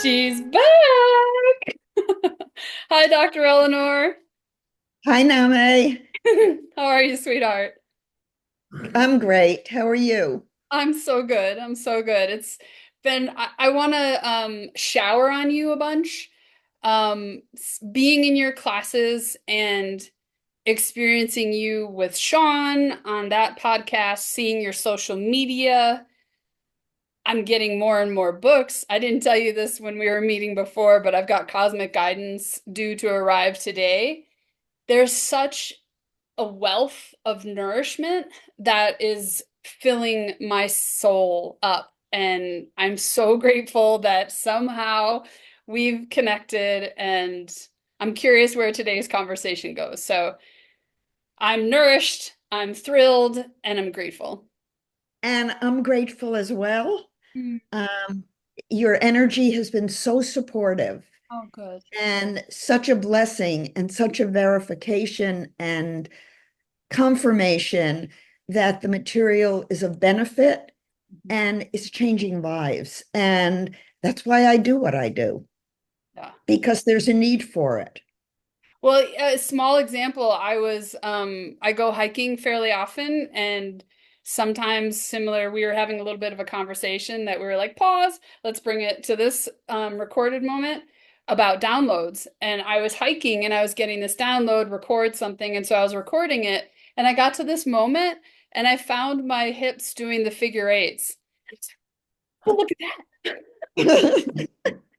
She's back. Hi, Dr. Eleanor. Hi, Nameh. How are you, sweetheart? I'm great. How are you? I'm so good. I'm so good. It's been, I want to shower on you a bunch. Being in your classes and experiencing you with Sean on that podcast, seeing your social media. I'm getting more and more books. I didn't tell you this when we were meeting before, but I've got Cosmic Guidance due to arrive today. There's such a wealth of nourishment that is filling my soul up. And I'm so grateful that somehow we've connected, and I'm curious where today's conversation goes. So I'm nourished, I'm thrilled, and I'm grateful. And I'm grateful as well. Mm. Um, your energy has been so supportive Oh, good. and such a blessing and such a verification and confirmation that the material is of benefit and is changing lives. And that's why I do what I do, Yeah. because there's a need for it. Well, a small example, I go hiking fairly often, and sometimes similar, we were having a little bit of a conversation that we were like, pause, let's bring it to this recorded moment about downloads. And I was hiking and I was getting this download, record something, and so I was recording it, and I got to this moment and I found my hips doing the figure eights. Oh, look at that.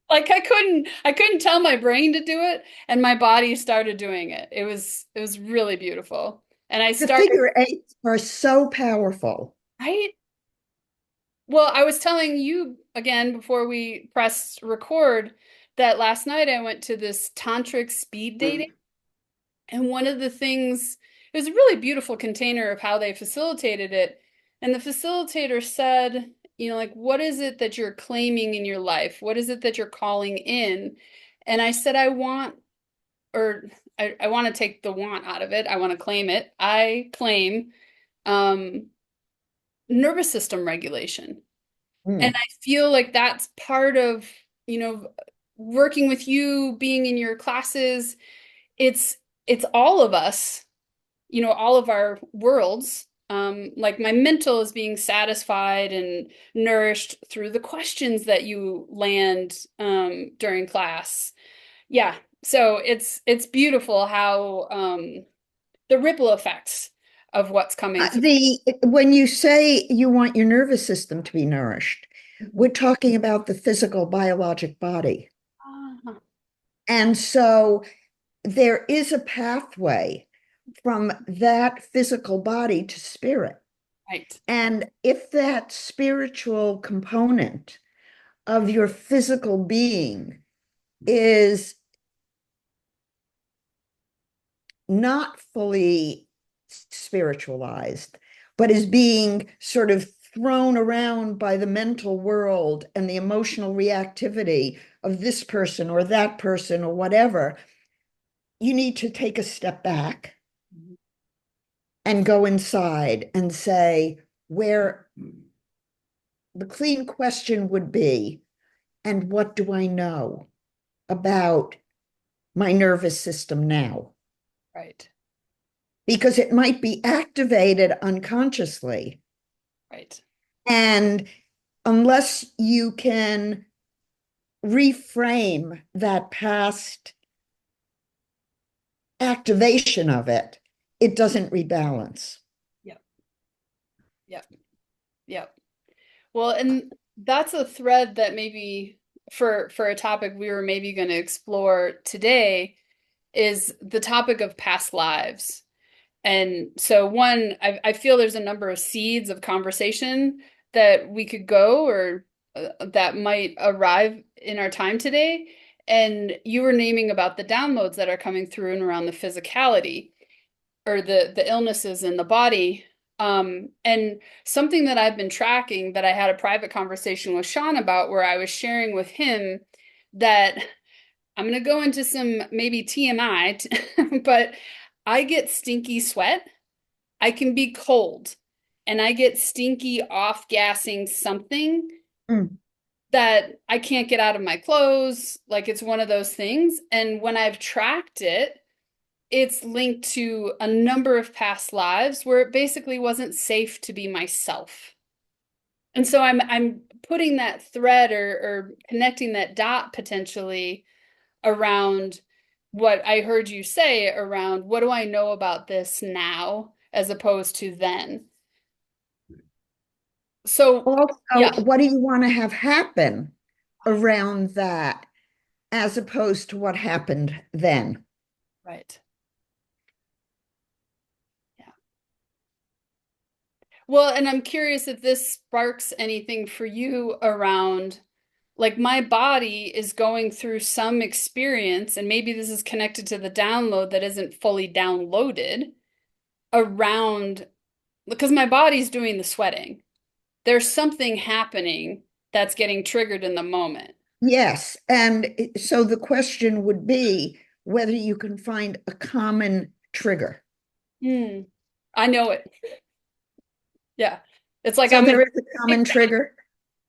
Like I couldn't tell my brain to do it, and my body started doing it. It was really beautiful. And I The started, figure eights are so powerful. right? Well, I was telling you again before we pressed record that last night I went to this tantric speed dating, and one of the things, it was a really beautiful container of how they facilitated it. And the facilitator said, like, what is it that you're claiming in your life? What is it that you're calling in? And I said, or I want to take the want out of it. I want to claim it. I claim um, nervous system regulation. And Mm. I feel like that's part of, you know, working with you, being in your classes. It's it's all of us, all of our worlds. Like my mental is being satisfied and nourished through the questions that you land during class. Yeah. So it's beautiful how the ripple effects of what's coming through. The when you say you want your nervous system to be nourished, Mhm. we're talking about the physical biologic body. Ah, And so there is a pathway from that physical body to spirit. right. And if that spiritual component of your physical being is not fully spiritualized, but is being sort of thrown around by the mental world and the emotional reactivity of this person or that person or whatever, you need to take a step back Mhm. and go inside and say, where the clean question would be, and what do I know about my nervous system now? Right. Because it might be activated unconsciously. Right. And unless you can reframe that past activation of it, it doesn't rebalance. Yep. Yep. Yep. Well, and that's a thread that maybe for a topic we were maybe going to explore today is the topic of past lives. And so, one, I feel there's a number of seeds of conversation that we could go or that might arrive in our time today. And you were naming about the downloads that are coming through and around the physicality or the illnesses in the body. And something that I've been tracking that I had a private conversation with Sean about, where I was sharing with him that I'm going to go into some maybe TMI, but I get stinky sweat. I can be cold and I get stinky off gassing something. Mm. that I can't get out of my clothes. Like it's one of those things. And when I've tracked it, it's linked to a number of past lives where it basically wasn't safe to be myself. And so I'm putting that thread or connecting that dot potentially around what I heard you say around what do I know about this now as opposed to then. So Also, yeah, what do you want to have happen around that as opposed to what happened then? right. Yeah. Well, and I'm curious if this sparks anything for you around like my body is going through some experience, and maybe this is connected to the download that isn't fully downloaded around because my body's doing the sweating. There's something happening that's getting triggered in the moment. Yes. And so the question would be whether you can find a common trigger. Hmm. I know it. Yeah. It's like So I'm gonna there is a common trigger.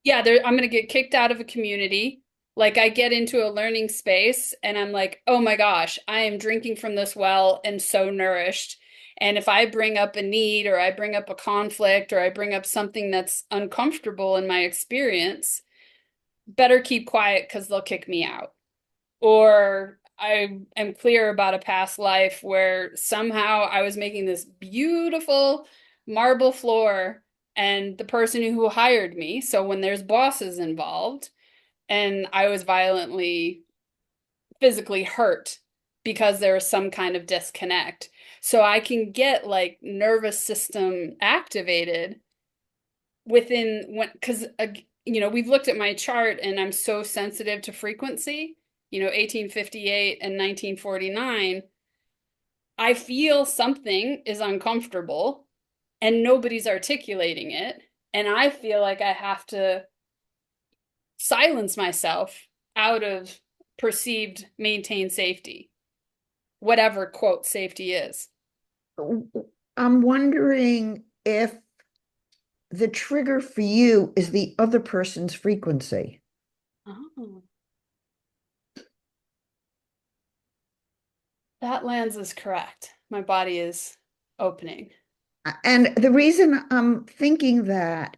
yeah, I'm gonna get kicked out of a community. Like I get into a learning space and I'm like, oh my gosh, I am drinking from this well and so nourished. And if I bring up a need or I bring up a conflict or I bring up something that's uncomfortable in my experience, better keep quiet because they'll kick me out. Or I am clear about a past life where somehow I was making this beautiful marble floor and the person who hired me, so when there's bosses involved, and I was violently physically hurt because there was some kind of disconnect. So I can get like nervous system activated within when because we've looked at my chart and I'm so sensitive to frequency, 1858 and 1949. I feel something is uncomfortable and nobody's articulating it, and I feel like I have to silence myself out of perceived maintained safety, whatever quote safety is. I'm wondering if the trigger for you is the other person's frequency. Oh, that lens is correct. My body is opening. And the reason I'm thinking that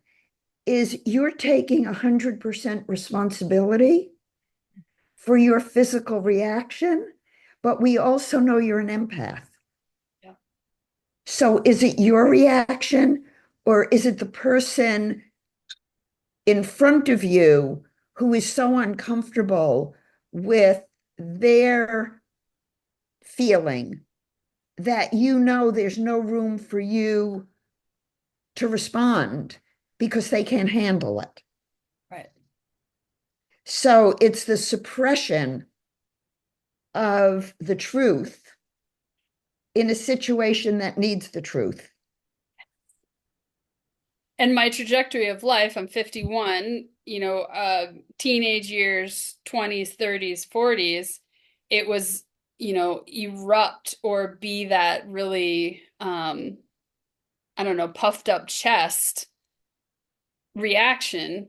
is you're taking 100% responsibility for your physical reaction, but we also know you're an empath. Yeah. So is it your reaction or is it the person in front of you who is so uncomfortable with their feeling that you know there's no room for you to respond because they can't handle it? Right. So it's the suppression of the truth in a situation that needs the truth. And my trajectory of life, I'm 51, teenage years, 20s, 30s, 40s, it was, erupt or be that really, I don't know, puffed up chest reaction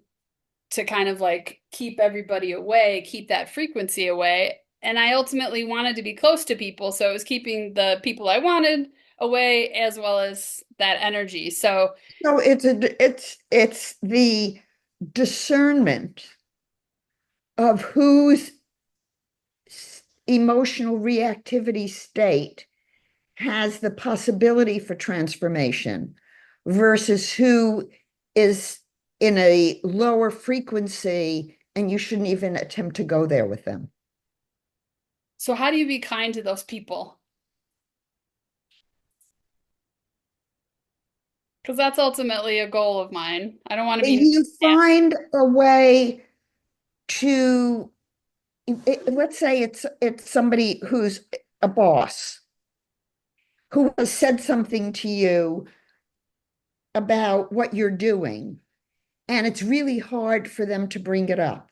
to kind of like keep everybody away, keep that frequency away. And I ultimately wanted to be close to people, so it was keeping the people I wanted away as well as that energy. So, So it's the discernment of whose emotional reactivity state has the possibility for transformation versus who is in a lower frequency and you shouldn't even attempt to go there with them. so how do you be kind to those people? Because that's ultimately a goal of mine. I don't want to be, You yeah, find a way to, let's say it's somebody who's a boss who has said something to you about what you're doing, and it's really hard for them to bring it up.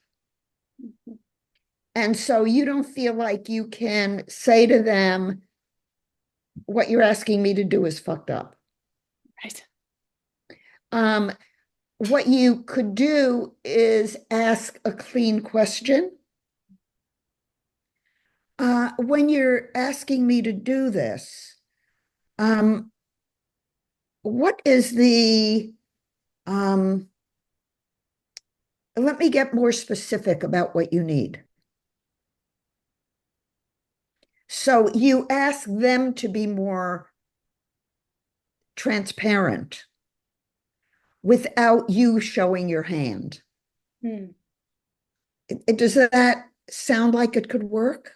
And so you don't feel like you can say to them, what you're asking me to do is fucked up. right. Um, what you could do is ask a clean question. When you're asking me to do this, um, what is um, let me get more specific about what you need. So you ask them to be more transparent without you showing your hand. Hmm. Does that sound like it could work?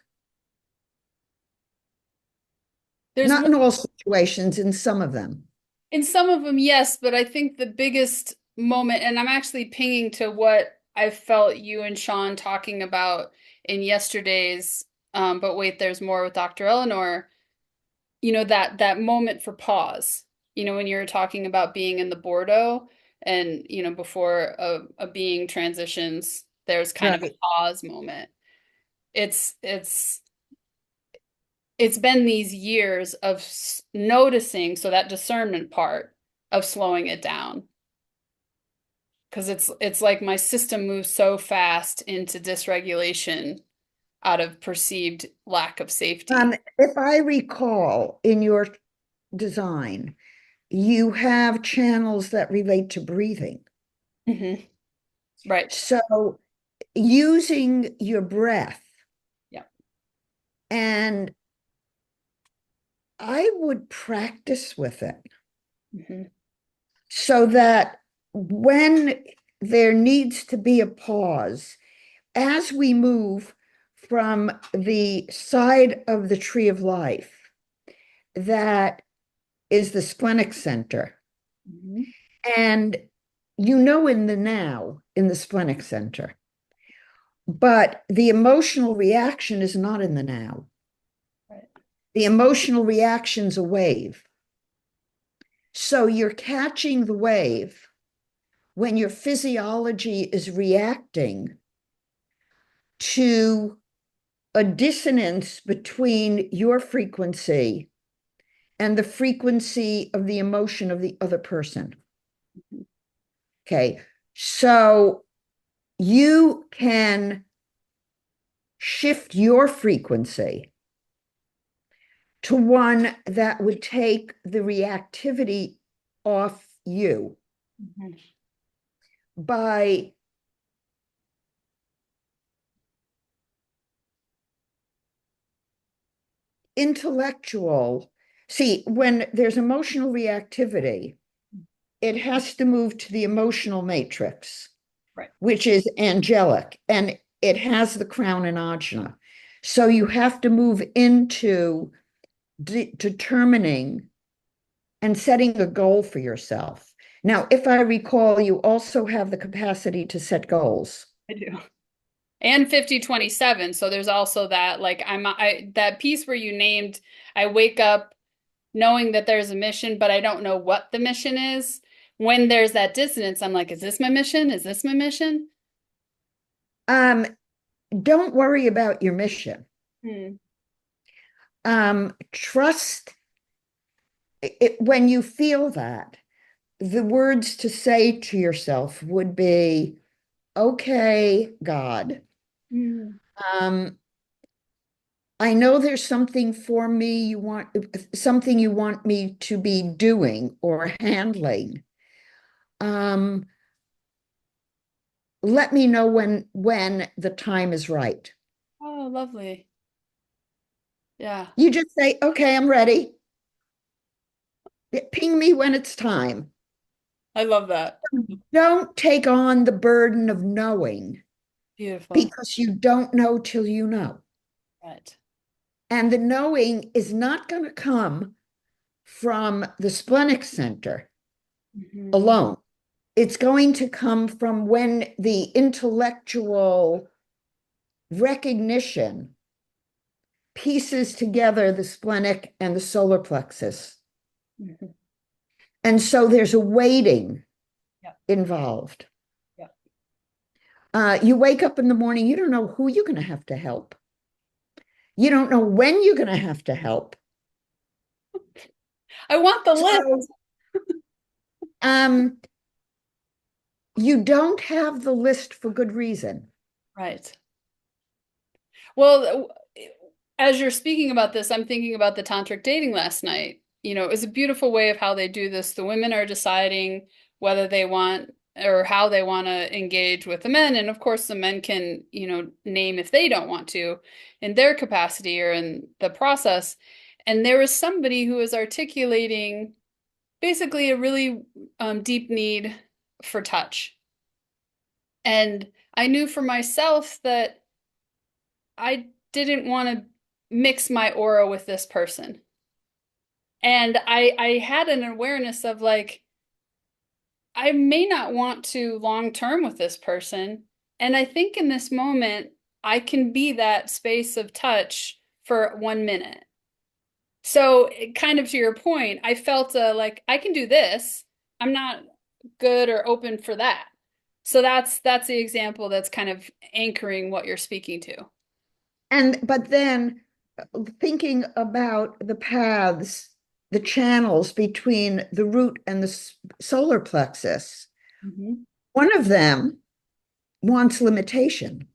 There's Not one in all situations, in some of them. in some of them, yes, but I think the biggest moment, and I'm actually pinging to what I felt you and Sean talking about in yesterday's, but wait, there's more with Dr. Eleanor, that moment for pause. When you're talking about being in the Bordeaux and, before a being transitions, there's kind of a Right. pause moment. It's it's been these years of noticing, so that discernment part of slowing it down. Because it's like my system moves so fast into dysregulation out of perceived lack of safety. If I recall in your design, you have channels that relate to breathing. Hmm. Right. So using your breath, Yeah. and I would practice with it Hmm. so that when there needs to be a pause, as we move from the side of the tree of life that is the splenic center, Hmm. and in the now, in the splenic center, but the emotional reaction is not in the now. Right. The emotional reaction's a wave. So you're catching the wave when your physiology is reacting to a dissonance between your frequency and the frequency of the emotion of the other person. Okay. So you can shift your frequency to one that would take the reactivity off you Hmm. by intellectual. See, when there's emotional reactivity, it has to move to the emotional matrix, Right. which is angelic, and it has the crown and ajna. So you have to move into determining and setting a goal for yourself. Now, if I recall, you also have the capacity to set goals. I do. And 5027. So there's also that, like, that piece where you named, I wake up knowing that there's a mission, but I don't know what the mission is. When there's that dissonance, I'm like, is this my mission? Is this my mission? Um, don't worry about your mission. Hmm. Trust it when you feel that. The words to say to yourself would be, okay, God, Hmm. um, I know there's something for me something you want me to be doing or handling. Um, let me know when the time is right. Oh, lovely. Yeah, You just say, okay, I'm ready. Ping me when it's time. I love that. Don't take on the burden of knowing Beautiful. because you don't know till you know. Right. And the knowing is not going to come from the splenic center Hmm. alone. It's going to come from when the intellectual recognition pieces together the splenic and the solar plexus. Hmm. And so there's a weighting Yeah. involved. Yeah. You wake up in the morning, you don't know who you're going to have to help. You don't know when you're going to have to help. I want the list. So, um, you don't have the list for good reason. Right. Well, as you're speaking about this, I'm thinking about the tantric dating last night. It was a beautiful way of how they do this. The women are deciding whether they want or how they want to engage with the men. And of course, the men can, name if they don't want to in their capacity or in the process. And there was somebody who was articulating basically a really deep need for touch. And I knew for myself that I didn't want to mix my aura with this person. And I had an awareness of like, I may not want to long term with this person. And I think in this moment, I can be that space of touch for 1 minute. So, kind of to your point, I felt like I can do this. I'm not good or open for that. So that's the example that's kind of anchoring what you're speaking to. But then thinking about the paths, the channels between the root and the solar plexus, Mhm. one of them wants limitation,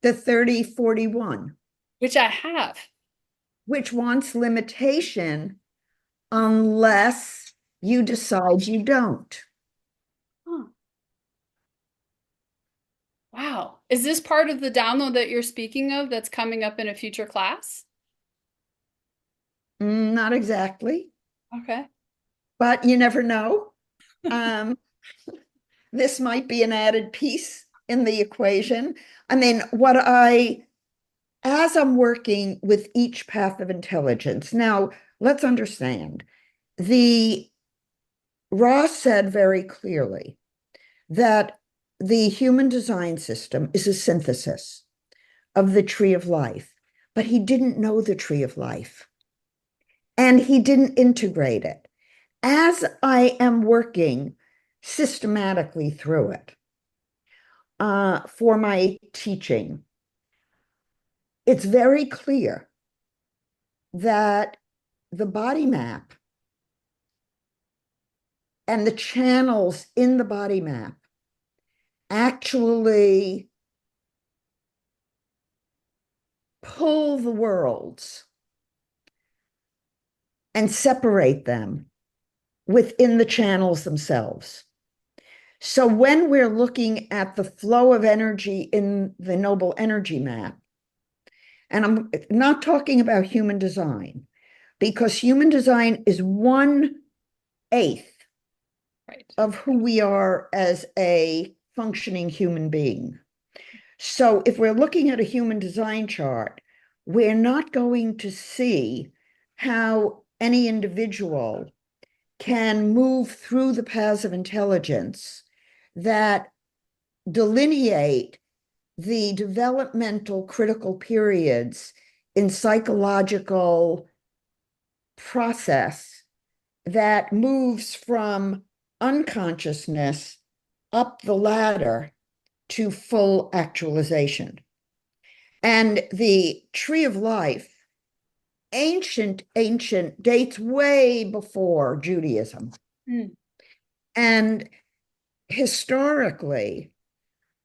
the 3041, Which I have. which wants limitation unless you decide you don't. Huh. Wow. Is this part of the download that you're speaking of that's coming up in a future class? Not exactly, Okay. but you never know. Um, this might be an added piece in the equation. I mean, as I'm working with each path of intelligence, now let's understand the Ross said very clearly that the human design system is a synthesis of the tree of life, but he didn't know the tree of life and he didn't integrate it. As I am working systematically through it for my teaching, it's very clear that the body map and the channels in the body map actually pull the worlds and separate them within the channels themselves. So when we're looking at the flow of energy in the noble energy map, and I'm not talking about human design, because human design is 1/8 Right. of who we are as a functioning human being. So if we're looking at a human design chart, we're not going to see how any individual can move through the paths of intelligence that delineate the developmental critical periods in psychological process that moves from unconsciousness up the ladder to full actualization. And the tree of life, ancient, dates way before Judaism. Mm. And historically,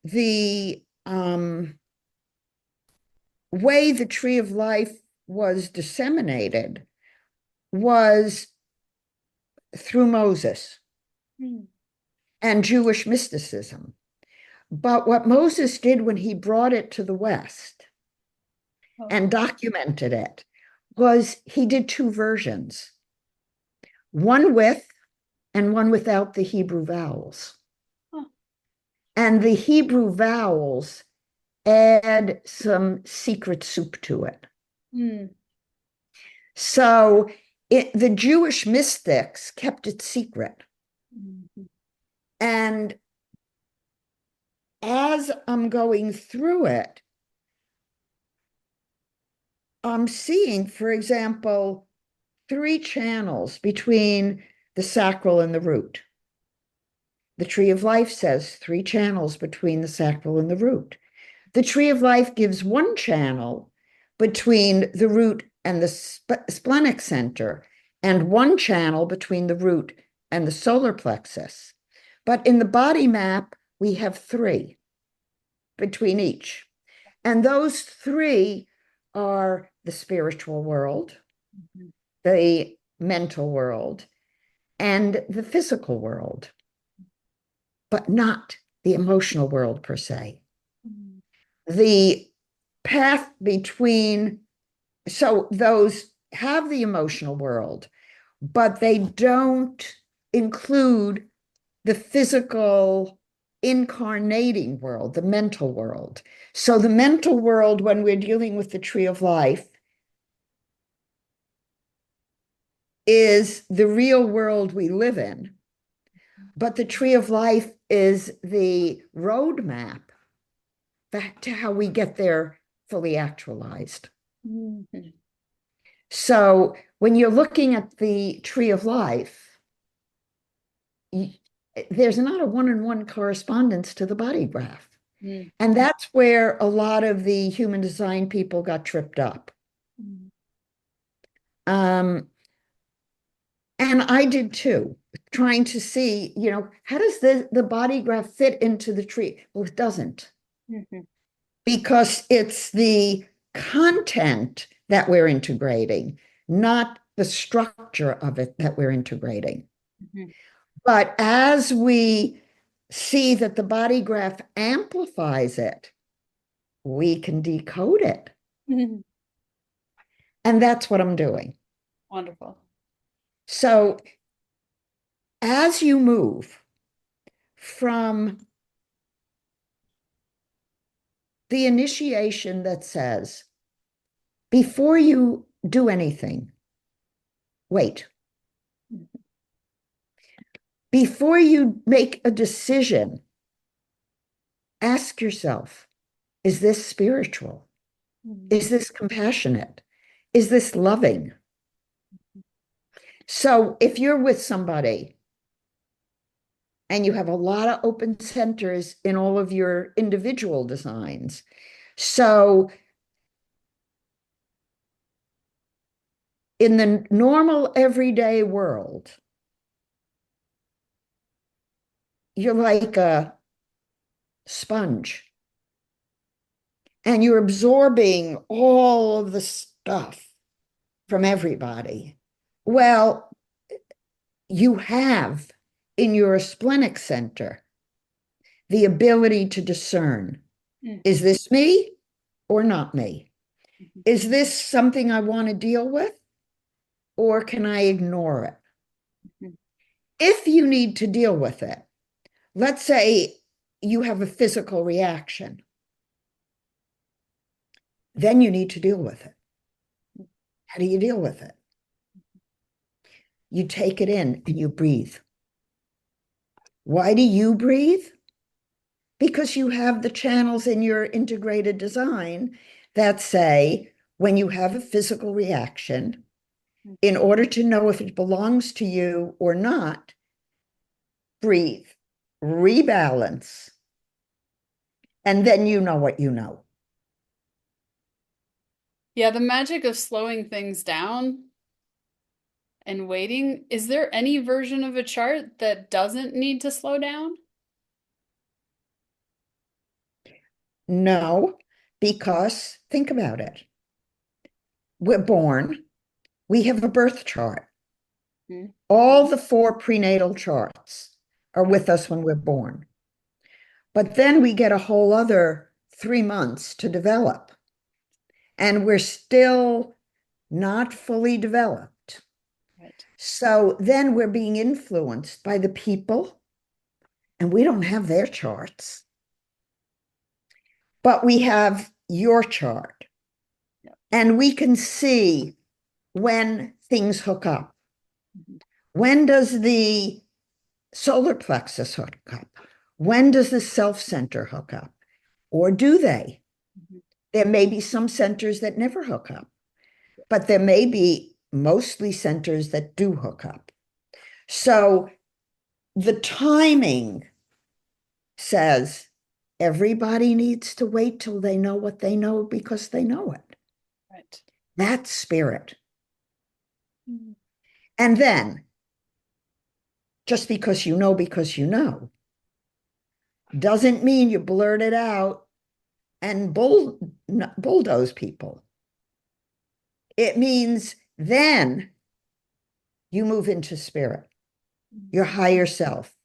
the way the tree of life was disseminated was through Moses Mm. and Jewish mysticism. But what Moses did when he brought it to the West Oh. and documented it was he did two versions, one with and one without the Hebrew vowels. Huh. And the Hebrew vowels add some secret soup to it. Mm. So the Jewish mystics kept it secret. Mhm. And as I'm going through it, I'm seeing, for example, three channels between the sacral and the root. The tree of life says three channels between the sacral and the root. The tree of life gives one channel between the root and the splenic center, and one channel between the root and the solar plexus. But in the body map, we have 3 between each. And those 3 are the spiritual world, the mental world, and the physical world, but not the emotional world per se. The path between, so those have the emotional world, but they don't include the physical incarnating world, the mental world. So the mental world, when we're dealing with the tree of life, is the real world we live in. But the tree of life is the roadmap back to how we get there fully actualized. Mm-hmm. So when you're looking at the tree of life, there's not a one-on-one correspondence to the body graph. Mm-hmm. And that's where a lot of the human design people got tripped up. And I did too, trying to see, how does the body graph fit into the tree? Well, it doesn't. Mm-hmm. Because it's the content that we're integrating, not the structure of it that we're integrating. Mm-hmm. But as we see that the body graph amplifies it, we can decode it. Mm-hmm. And that's what I'm doing. Wonderful. So as you move from the initiation that says, before you do anything, wait. Before you make a decision, ask yourself, is this spiritual? Is this compassionate? Is this loving? So if you're with somebody and you have a lot of open centers in all of your individual designs, so in the normal everyday world, you're like a sponge and you're absorbing all of the stuff from everybody. Well, you have in your splenic center the ability to discern, is this me or not me? Is this something I want to deal with, or can I ignore it? If you need to deal with it, let's say you have a physical reaction, then you need to deal with it. How do you deal with it? You take it in and you breathe. Why do you breathe? Because you have the channels in your integrated design that say, when you have a physical reaction, in order to know if it belongs to you or not, breathe, rebalance, and then you know what you know. Yeah, the magic of slowing things down and waiting. Is there any version of a chart that doesn't need to slow down? No, because think about it. We're born, we have a birth chart. Mm-hmm. All the 4 prenatal charts are with us when we're born. But then we get a whole other 3 months to develop. And we're still not fully developed. Right. So then we're being influenced by the people, and we don't have their charts. But we have your chart. Yep. And we can see when things hook up. Mm-hmm. When does the solar plexus hook up? When does the self center hook up? Or do they? Mm-hmm. There may be some centers that never hook up, but there may be mostly centers that do hook up. So the timing says everybody needs to wait till they know what they know because they know it. Right. That's spirit. Mm-hmm. And then just because you know. Doesn't mean you blurt it out and bulldoze people. It means then you move into spirit, your higher self,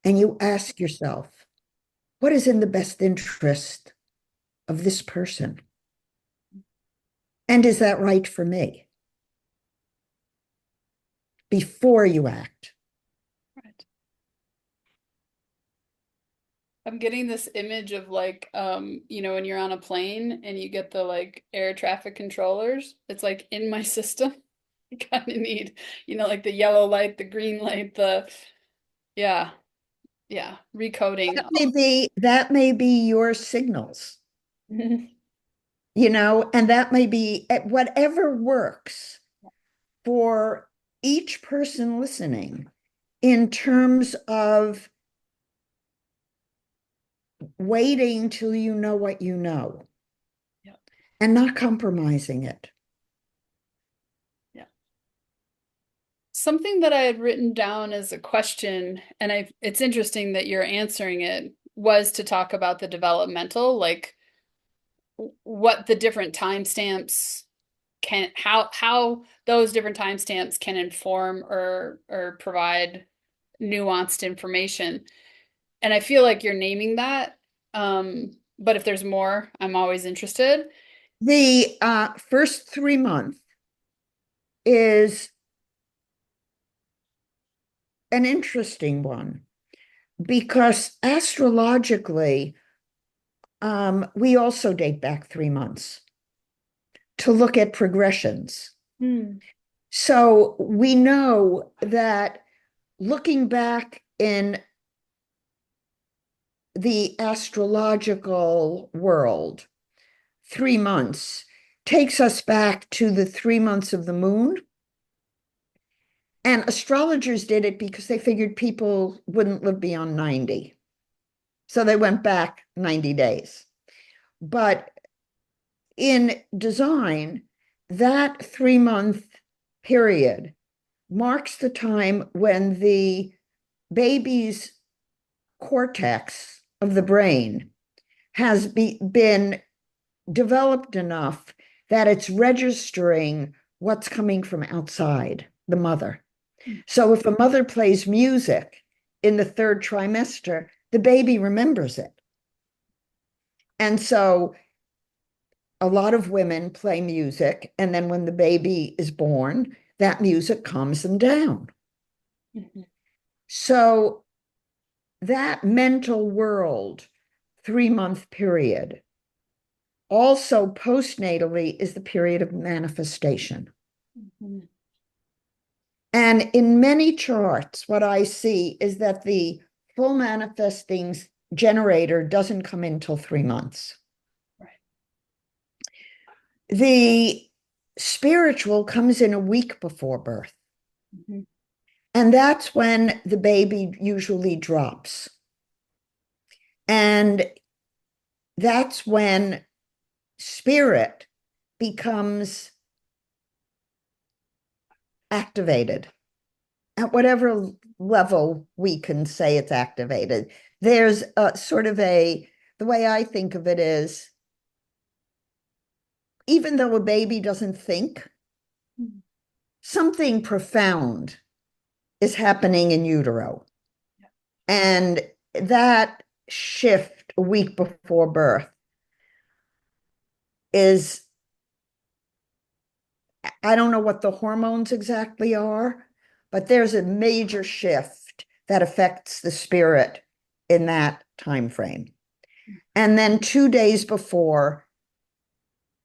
and you ask yourself, what is in the best interest of this person? And is that right for me? Before you act. Right. I'm getting this image of like, when you're on a plane and you get the like air traffic controllers, it's like in my system. I kind of need, like the yellow light, the green light, yeah, yeah, recoding. That may be your signals, and that may be whatever works for each person listening in terms of waiting till you know what you know Yeah, and not compromising it. yeah. Something that I had written down as a question, and it's interesting that you're answering it, was to talk about the developmental, like what the different timestamps can, how those different timestamps can inform or provide nuanced information. And I feel like you're naming that. But if there's more, I'm always interested. The first 3 months is an interesting one because astrologically, we also date back 3 months to look at progressions. Hmm. So we know that looking back in the astrological world, 3 months takes us back to the 3 months of the moon. And astrologers did it because they figured people wouldn't live beyond 90. So they went back 90 days. But in design, that 3 month period marks the time when the baby's cortex of the brain has been developed enough that it's registering what's coming from outside the mother. So if a mother plays music in the third trimester, the baby remembers it. And so a lot of women play music, and then when the baby is born, that music calms them down. Mhm. So that mental world 3 month period also postnatally is the period of manifestation. Mhm. And in many charts, what I see is that the full manifesting generator doesn't come in till 3 months. Right. The spiritual comes in a week before birth. Mhm. And that's when the baby usually drops. And that's when spirit becomes activated at whatever level we can say it's activated. There's a sort of the way I think of it is, even though a baby doesn't think, Mhm. something profound is happening in utero. And that shift a week before birth is, I don't know what the hormones exactly are, but there's a major shift that affects the spirit in that time frame. And then 2 days before,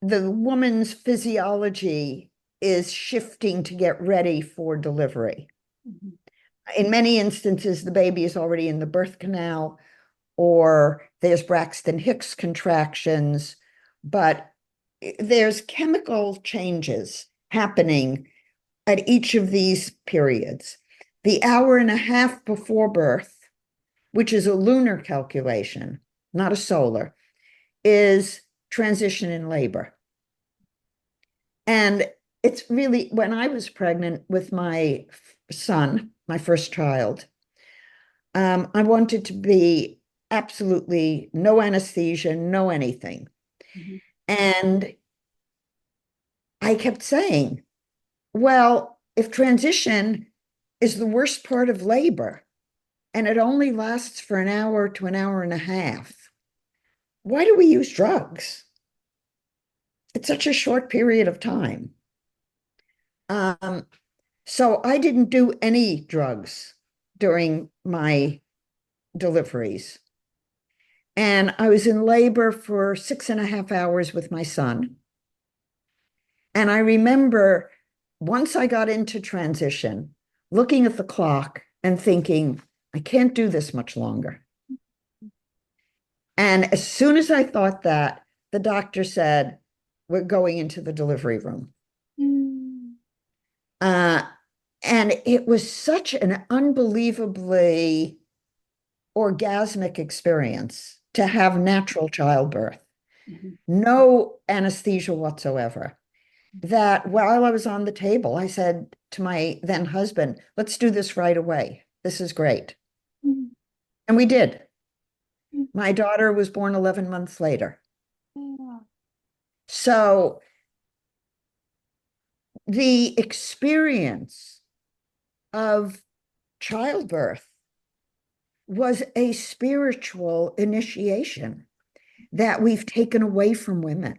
the woman's physiology is shifting to get ready for delivery. Mhm. In many instances, the baby is already in the birth canal, or there's Braxton Hicks contractions, but there's chemical changes happening at each of these periods. The hour and a half before birth, which is a lunar calculation, not a solar, is transition in labor. And it's really, when I was pregnant with my son, my first child, I wanted to be absolutely no anesthesia, no anything. Mhm. And I kept saying, well, if transition is the worst part of labor and it only lasts for an hour to an hour and a half, why do we use drugs? It's such a short period of time. Um, so I didn't do any drugs during my deliveries. And I was in labor for 6.5 hours with my son. And I remember once I got into transition, looking at the clock and thinking, I can't do this much longer. And as soon as I thought that, the doctor said, we're going into the delivery room. Mm. Uh, and it was such an unbelievably orgasmic experience to have natural childbirth, Mhm. no anesthesia whatsoever. That while I was on the table, I said to my then husband, let's do this right away. This is great. Mhm. And we did. Mhm. My daughter was born 11 months later. Yeah. So the experience of childbirth was a spiritual initiation that we've taken away from women.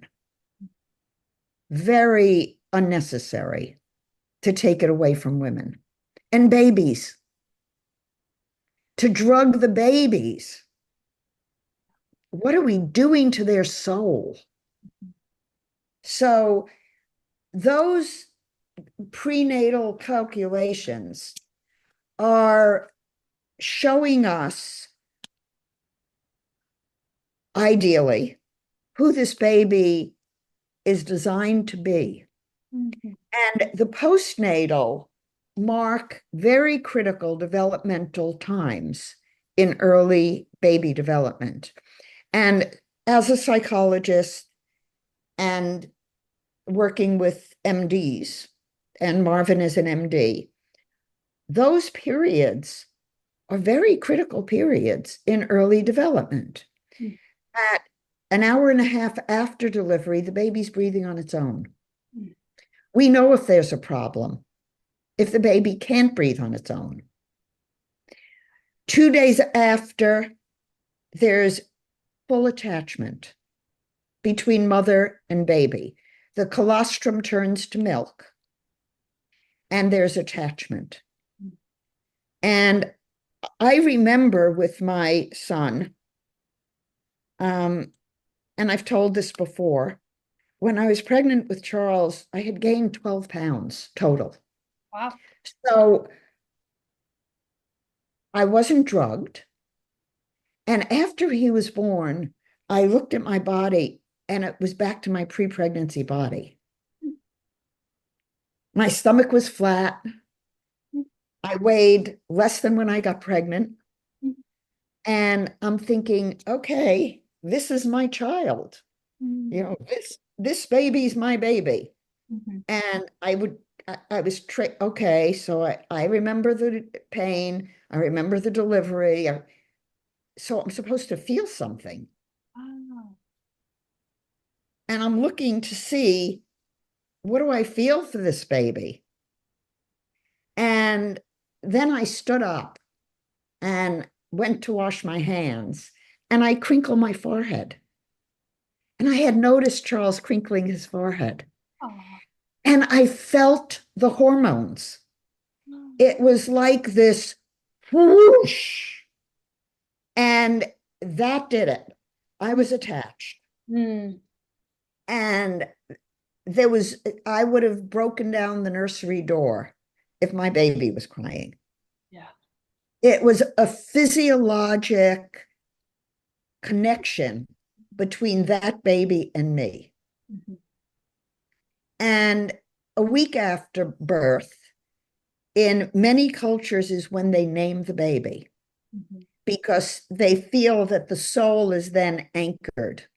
Very unnecessary to take it away from women. And babies, to drug the babies. What are we doing to their soul? So those prenatal calculations are showing us, ideally, who this baby is designed to be. Mhm. And the postnatal mark very critical developmental times in early baby development. And as a psychologist and working with MDs, and Marvin is an MD, those periods are very critical periods in early development. Mhm. At an hour and a half after delivery, the baby's breathing on its own. Mhm. We know if there's a problem, if the baby can't breathe on its own. 2 days after, there's full attachment between mother and baby. The colostrum turns to milk, and there's attachment. And I remember with my son, um, and I've told this before, when I was pregnant with Charles, I had gained 12 pounds total. Wow. So I wasn't drugged. And after he was born, I looked at my body and it was back to my pre-pregnancy body. My stomach was flat. I weighed less than when I got pregnant. And I'm thinking, okay, this is my child. You Mhm. know, this baby's my baby. Mhm. And I was okay, so I remember the pain, I remember the delivery. So I'm supposed to feel something. Wow. And I'm looking to see, what do I feel for this baby? And then I stood up and went to wash my hands, and I crinkle my forehead. And I had noticed Charles crinkling his forehead. Aw. And I felt the hormones. It was like this whoosh. And that did it. I was attached. Mm. And there was, I would have broken down the nursery door if my baby was crying. Yeah. It was a physiologic connection between that baby and me. Mhm. And a week after birth, in many cultures, is when they name the baby Mhm. because they feel that the soul is then anchored.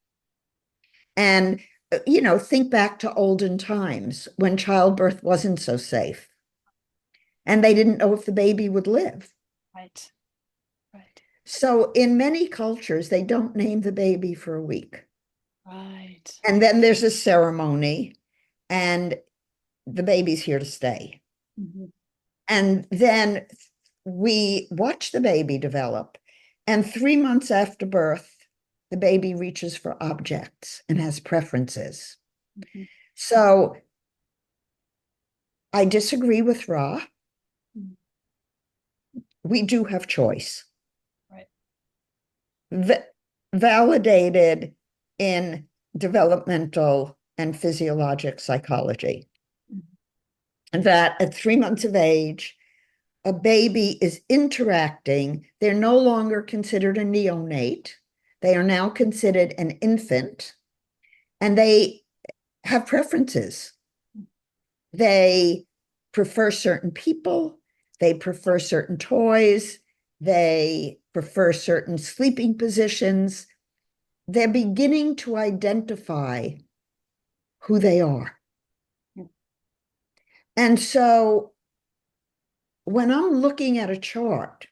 And, think back to olden times when childbirth wasn't so safe and they didn't know if the baby would live. Right. So in many cultures, they don't name the baby for a week. Right. And then there's a ceremony, and the baby's here to stay. Mhm. And then we watch the baby develop. And 3 months after birth, the baby reaches for objects and has preferences. Mhm. So I disagree with Ra. Mhm. We do have choice. Right. V- Validated in developmental and physiologic psychology Mhm. that at 3 months of age, a baby is interacting. They're no longer considered a neonate. They are now considered an infant, and they have preferences. They prefer certain people, they prefer certain toys, they prefer certain sleeping positions. They're beginning to identify who they are. And so when I'm looking at a chart,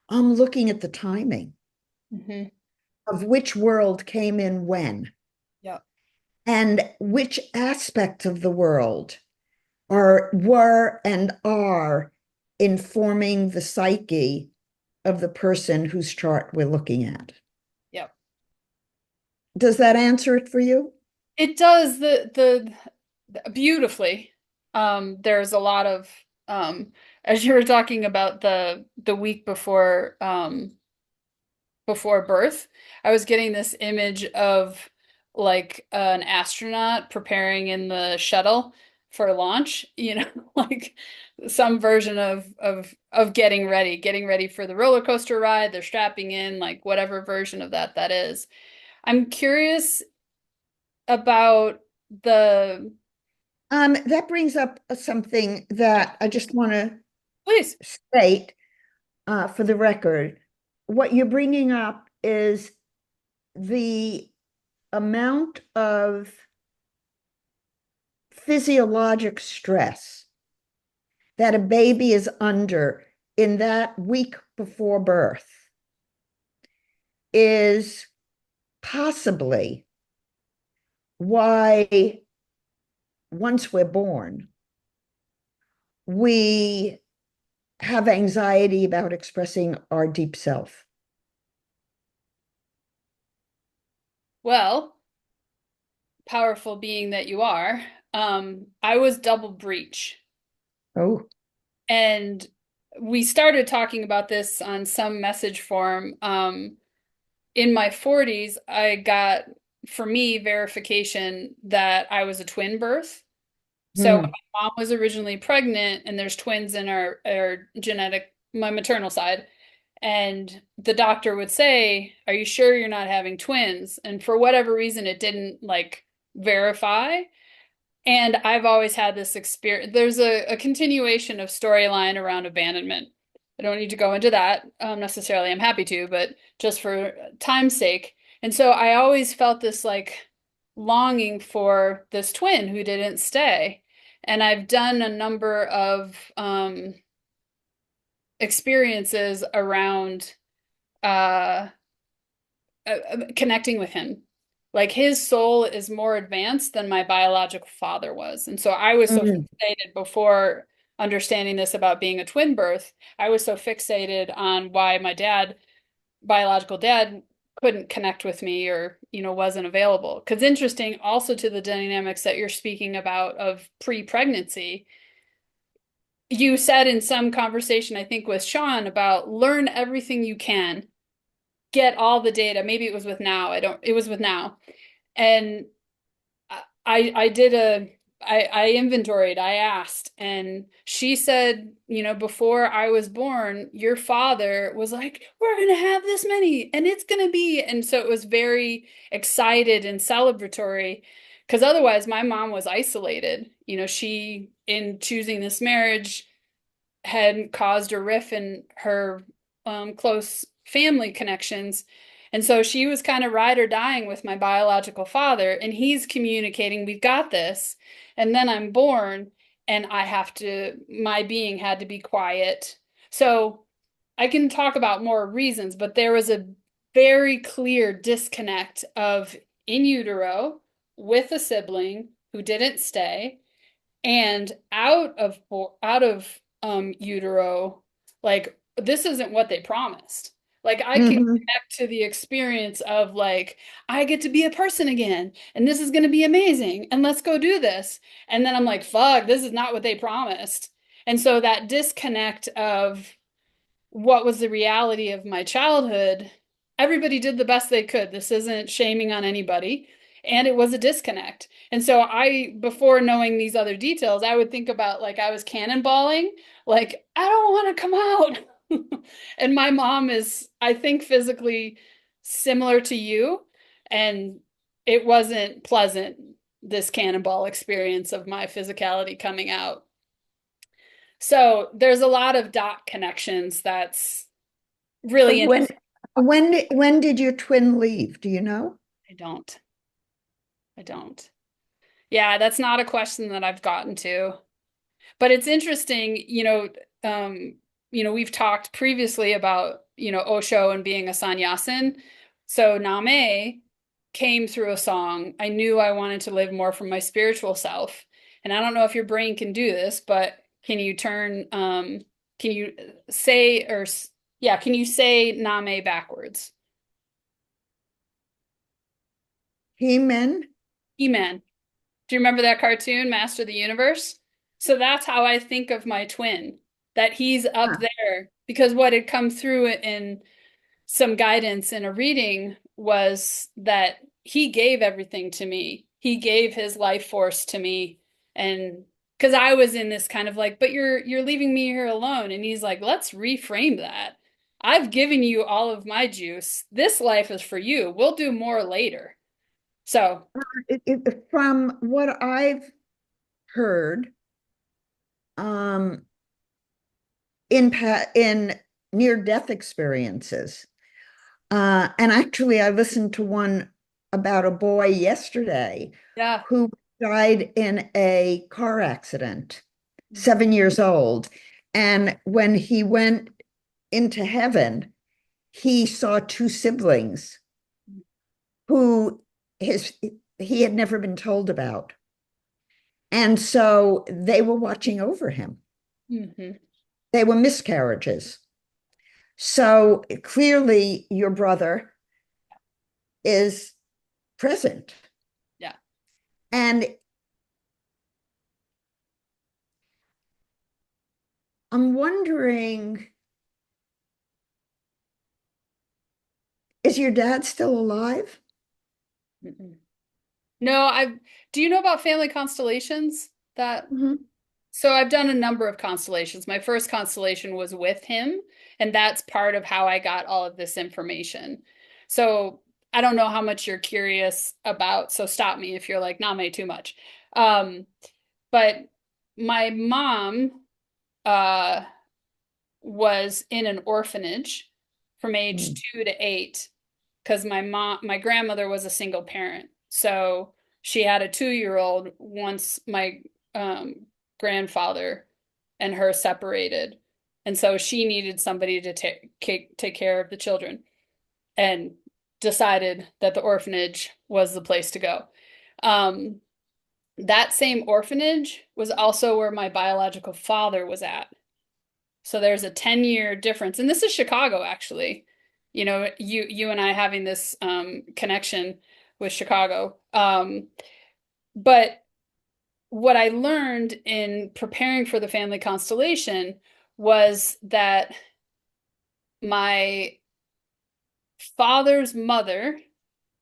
I'm looking at the timing Mhm. of which world came in when Yep. and which aspects of the world are were and are informing the psyche of the person whose chart we're looking at. Yep. Does that answer it for you? It does beautifully. There's a lot of as you were talking about the week before birth, I was getting this image of like an astronaut preparing in the shuttle for launch, like some version of getting ready for the roller coaster ride, they're strapping in, like whatever version of that is. I'm curious about the That brings up something that I just want to please. state for the record. What you're bringing up is the amount of physiologic stress that a baby is under in that week before birth is possibly why, once we're born, we have anxiety about expressing our deep self. Well, powerful being that you are, I was double breach. Oh, And we started talking about this on some message forum. In my 40s, I got, for me, verification that I was a twin birth. So when hmm. my mom was originally pregnant, and there's twins in our genetic, my maternal side, and the doctor would say, "Are you sure you're not having twins?" And for whatever reason, it didn't like verify. And I've always had this experience. There's a continuation of storyline around abandonment. I don't need to go into that necessarily. I'm happy to, but just for time's sake. And so I always felt this like longing for this twin who didn't stay. And I've done a number of experiences around uh, connecting with him. Like his soul is more advanced than my biological father was. And so I was so Mm. fixated before understanding this about being a twin birth. I was so fixated on why my dad, biological dad, couldn't connect with me or, wasn't available. Because interesting also to the dynamics that you're speaking about of pre-pregnancy. You said in some conversation, I think with Sean, about learn everything you can, get all the data. Maybe it was with Now. It was with Now. And I did I inventoried, I asked, and she said, before I was born, your father was like, we're gonna have this many, and it's gonna be, and so it was very excited and celebratory, because otherwise my mom was isolated. She, in choosing this marriage, had caused a rift in her close family connections. And so she was kind of ride or dying with my biological father, and he's communicating, we've got this. And then I'm born, and my being had to be quiet. So I can talk about more reasons, but there was a very clear disconnect of in utero with a sibling who didn't stay and out of utero, like this isn't what they promised. Like I can Hmm. connect to the experience of like I get to be a person again and this is going to be amazing and let's go do this. And then I'm like, fuck, this is not what they promised. And so that disconnect of what was the reality of my childhood, everybody did the best they could. This isn't shaming on anybody. And it was a disconnect. And so I, before knowing these other details, I would think about like I was cannonballing, like, I don't want to come out. And my mom is, I think, physically similar to you. And it wasn't pleasant, this cannonball experience of my physicality coming out. So there's a lot of dot connections that's really When interesting. when did your twin leave? Do you know? I don't. I don't. Yeah, that's not a question that I've gotten to. But it's interesting, we've talked previously about, Osho and being a sannyasin. So Nameh came through a song. I knew I wanted to live more from my spiritual self. And I don't know if your brain can do this, but can you say, yeah, can you say Nameh backwards? He-Men? He-Man. Do you remember that cartoon, Master of the Universe? So that's how I think of my twin, that he's up Ah, there because what had come through in some guidance in a reading was that he gave everything to me. He gave his life force to me. And because I was in this kind of like, but you're leaving me here alone. And he's like, let's reframe that. I've given you all of my juice. This life is for you. We'll do more later. So, from what I've heard, um, in near-death experiences, and actually, I listened to one about a boy yesterday yeah. who died in a car accident, 7 years old. And when he went into heaven, he saw two siblings who his he had never been told about. And so they were watching over him. Hmm. They were miscarriages. So clearly your brother is present. Yeah. And I'm wondering, is your dad still alive? Mm-mm. No, do you know about family constellations? That Mhm. so I've done a number of constellations. My first constellation was with him, and that's part of how I got all of this information. So I don't know how much you're curious about, so stop me if you're like, nah, may too much. Um, but my mom uh was in an orphanage from age Mm. 2 to 8 because my grandmother was a single parent. So she had a 2-year-old once my um, grandfather and her separated. And so she needed somebody to take care of the children and decided that the orphanage was the place to go. Um, that same orphanage was also where my biological father was at. So there's a 10-year difference. And this is Chicago, actually. You and I having this connection with Chicago. But what I learned in preparing for the family constellation was that my father's mother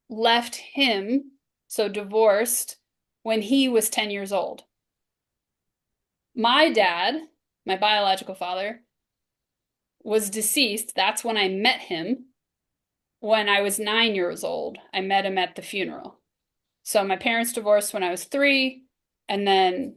left him, so divorced, when he was 10 years old. My dad, my biological father, was deceased. That's when I met him. When I was 9 years old, I met him at the funeral. So my parents divorced when I was 3, and then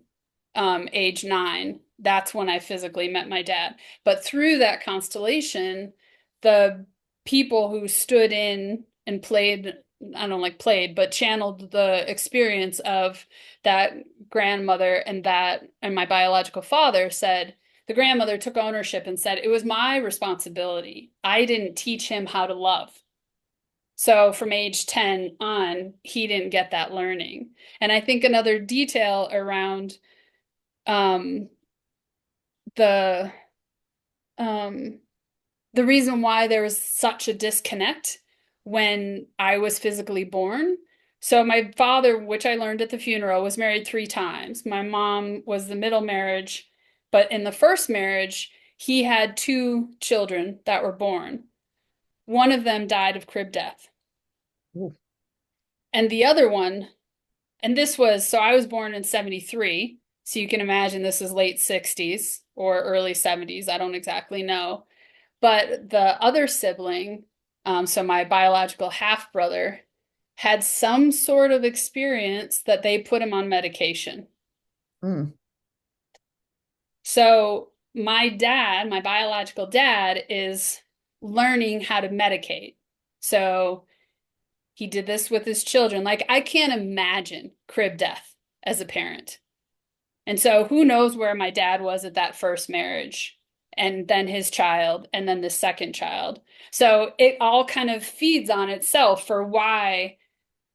age 9, that's when I physically met my dad. But through that constellation, the people who stood in and played, I don't like played, but channeled the experience of that grandmother and my biological father said, the grandmother took ownership and said, it was my responsibility. I didn't teach him how to love. So from age 10 on, he didn't get that learning. And I think another detail around um, the um, the reason why there was such a disconnect when I was physically born. So my father, which I learned at the funeral, was married 3 times. My mom was the middle marriage, but in the first marriage, he had 2 children that were born. One of them died of crib death. Ooh. And the other one, and this was, so I was born in 73. So you can imagine this is late 60s or early 70s. I don't exactly know. But the other sibling, so my biological half brother, had some sort of experience that they put him on medication. Mm. So my dad, my biological dad, is learning how to medicate. So he did this with his children. Like, I can't imagine crib death as a parent. And so who knows where my dad was at that first marriage, and then his child, and then the second child. So it all kind of feeds on itself for why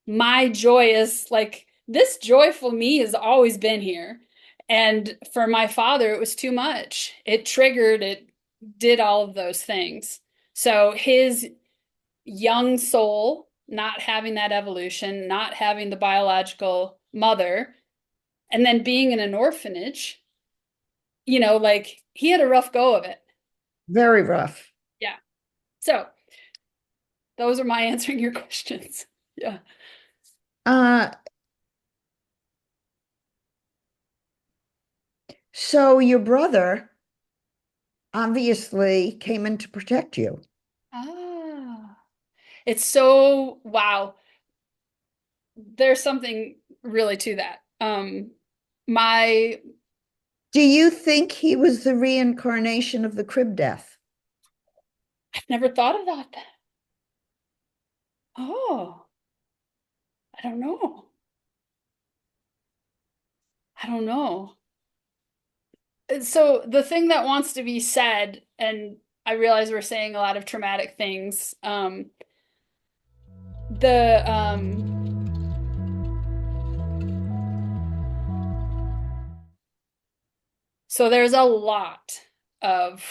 my joy is like this joyful me has always been here. And for my father, it was too much. It triggered, it did all of those things. So his young soul, not having that evolution, not having the biological mother, and then being in an orphanage, like he had a rough go of it. Very rough. Yeah. So those are my answering your questions. Yeah. Uh, so your brother obviously came in to protect you. Ah, it's so wow. There's something really to that. My Do you think he was the reincarnation of the crib death? I've never thought about that. Oh, I don't know. I don't know. So the thing that wants to be said, and I realize we're saying a lot of traumatic things. The So there's a lot of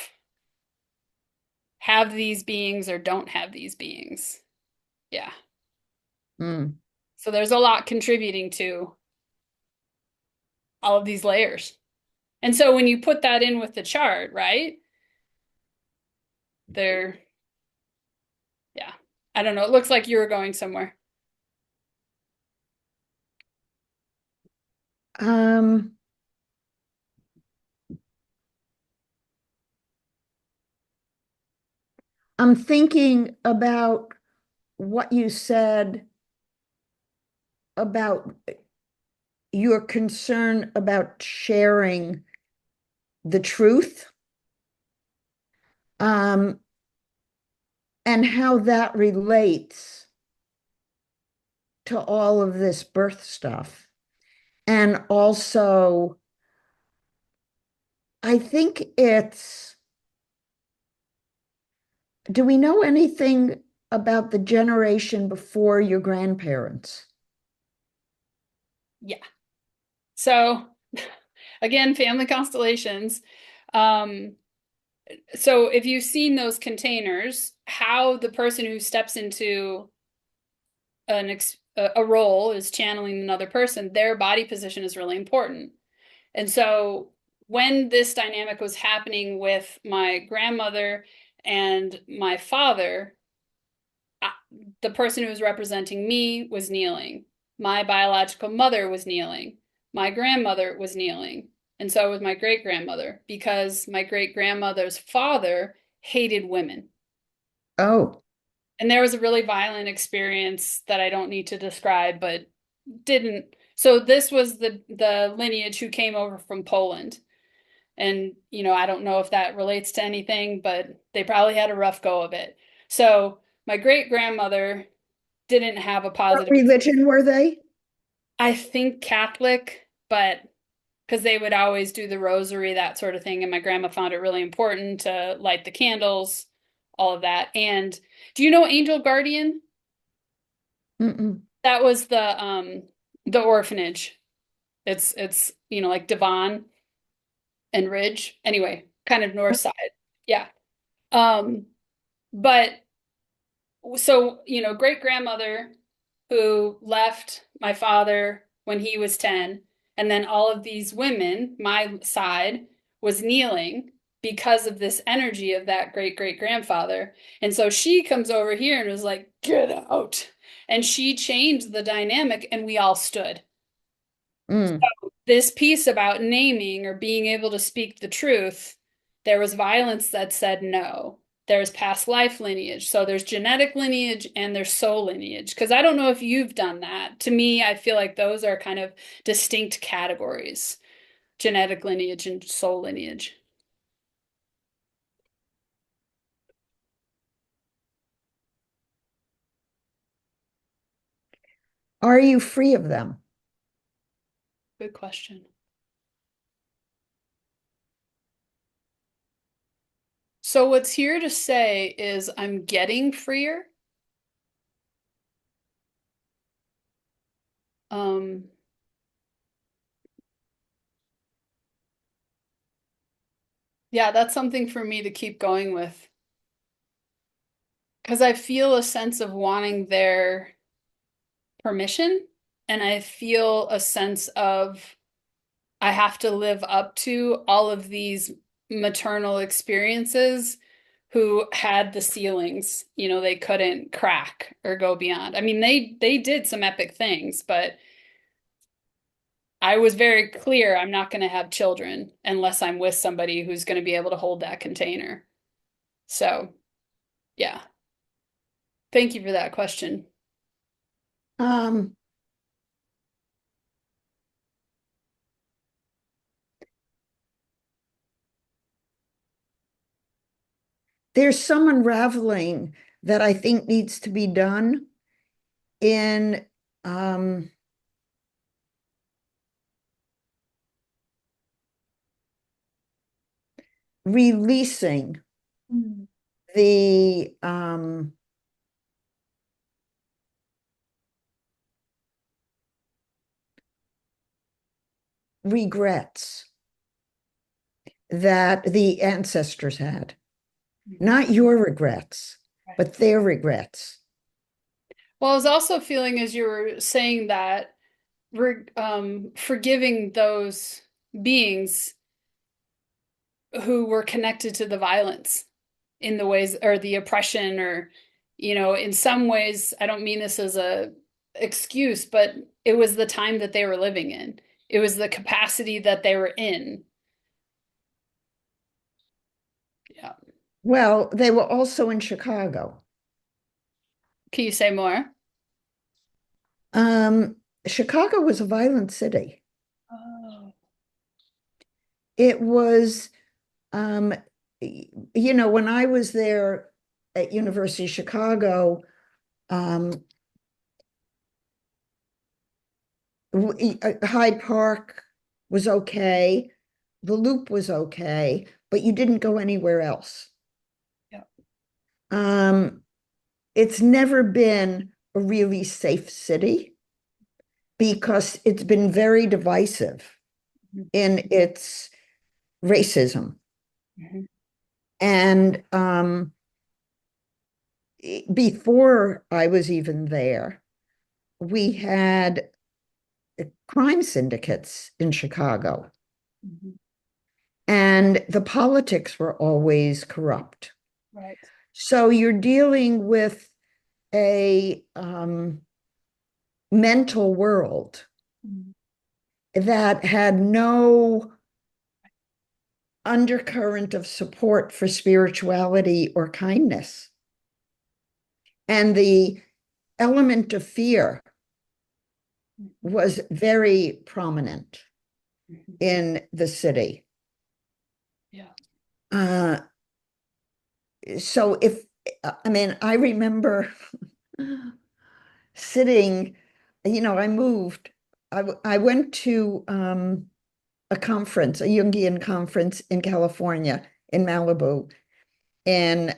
have these beings or don't have these beings. Yeah. Mm. So there's a lot contributing to all of these layers. And so when you put that in with the chart, right? There, yeah. I don't know. It looks like you were going somewhere. Um, I'm thinking about what you said about your concern about sharing the truth, um, and how that relates to all of this birth stuff. And also, I think do we know anything about the generation before your grandparents? Yeah. So again, family constellations. Um, so if you've seen those containers, how the person who steps into a role is channeling another person, their body position is really important. And so when this dynamic was happening with my grandmother and my father, I, the person who was representing me was kneeling. My biological mother was kneeling. My grandmother was kneeling. And so was my great grandmother because my great grandmother's father hated women. Oh, And there was a really violent experience that I don't need to describe, but didn't. So this was the lineage who came over from Poland. And, I don't know if that relates to anything, but they probably had a rough go of it. So my great grandmother didn't have a what positive, religion were they? I think Catholic, but because they would always do the rosary, that sort of thing. And my grandma found it really important to light the candles, all of that. And do you know Angel Guardian? Mm-mm. That was the orphanage. It's like Devon and Ridge. Anyway, kind of north side. Yeah. Um, but so, great grandmother who left my father when he was 10, and then all of these women, my side, was kneeling because of this energy of that great great grandfather. And so she comes over here and was like, get out. And she changed the dynamic, and we all stood. Mm. This piece about naming or being able to speak the truth, there was violence that said no. There's past life lineage. So there's genetic lineage and there's soul lineage. Because I don't know if you've done that. To me, I feel like those are kind of distinct categories, genetic lineage and soul lineage. Are you free of them? Good question. So what's here to say is I'm getting freer. Um, yeah, that's something for me to keep going with. Because I feel a sense of wanting their permission, and I feel a sense of I have to live up to all of these maternal experiences who had the ceilings, they couldn't crack or go beyond. I mean, they did some epic things, but I was very clear I'm not going to have children unless I'm with somebody who's going to be able to hold that container. So, yeah. Thank you for that question. Um, there's some unraveling that I think needs to be done in um, releasing Mm. the regrets that the ancestors had. Mhm. Not your regrets, Right. but their regrets. Well, I was also feeling as you were saying that forgiving those beings who were connected to the violence in the ways or the oppression or in some ways I don't mean this as a excuse, but it was the time that they were living in. It was the capacity that they were in. Yeah. Well, they were also in Chicago. Can you say more? Um, Chicago was a violent city. Oh. It was, um, when I was there at University of Chicago, um, Hyde Park was okay, the Loop was okay, but you didn't go anywhere else. Yeah. Um, it's never been a really safe city because it's been very divisive in its racism. Mhm. And before I was even there, we had crime syndicates in Chicago, Mhm. and the politics were always corrupt. Right. So you're dealing with a mental world Mhm. that had no undercurrent of support for spirituality or kindness. And the element of fear Mhm. was very prominent Mhm. in the city. Yeah. Uh, so if, I mean, I remember sitting, I moved, I went to a conference, a Jungian conference in California, in Malibu, in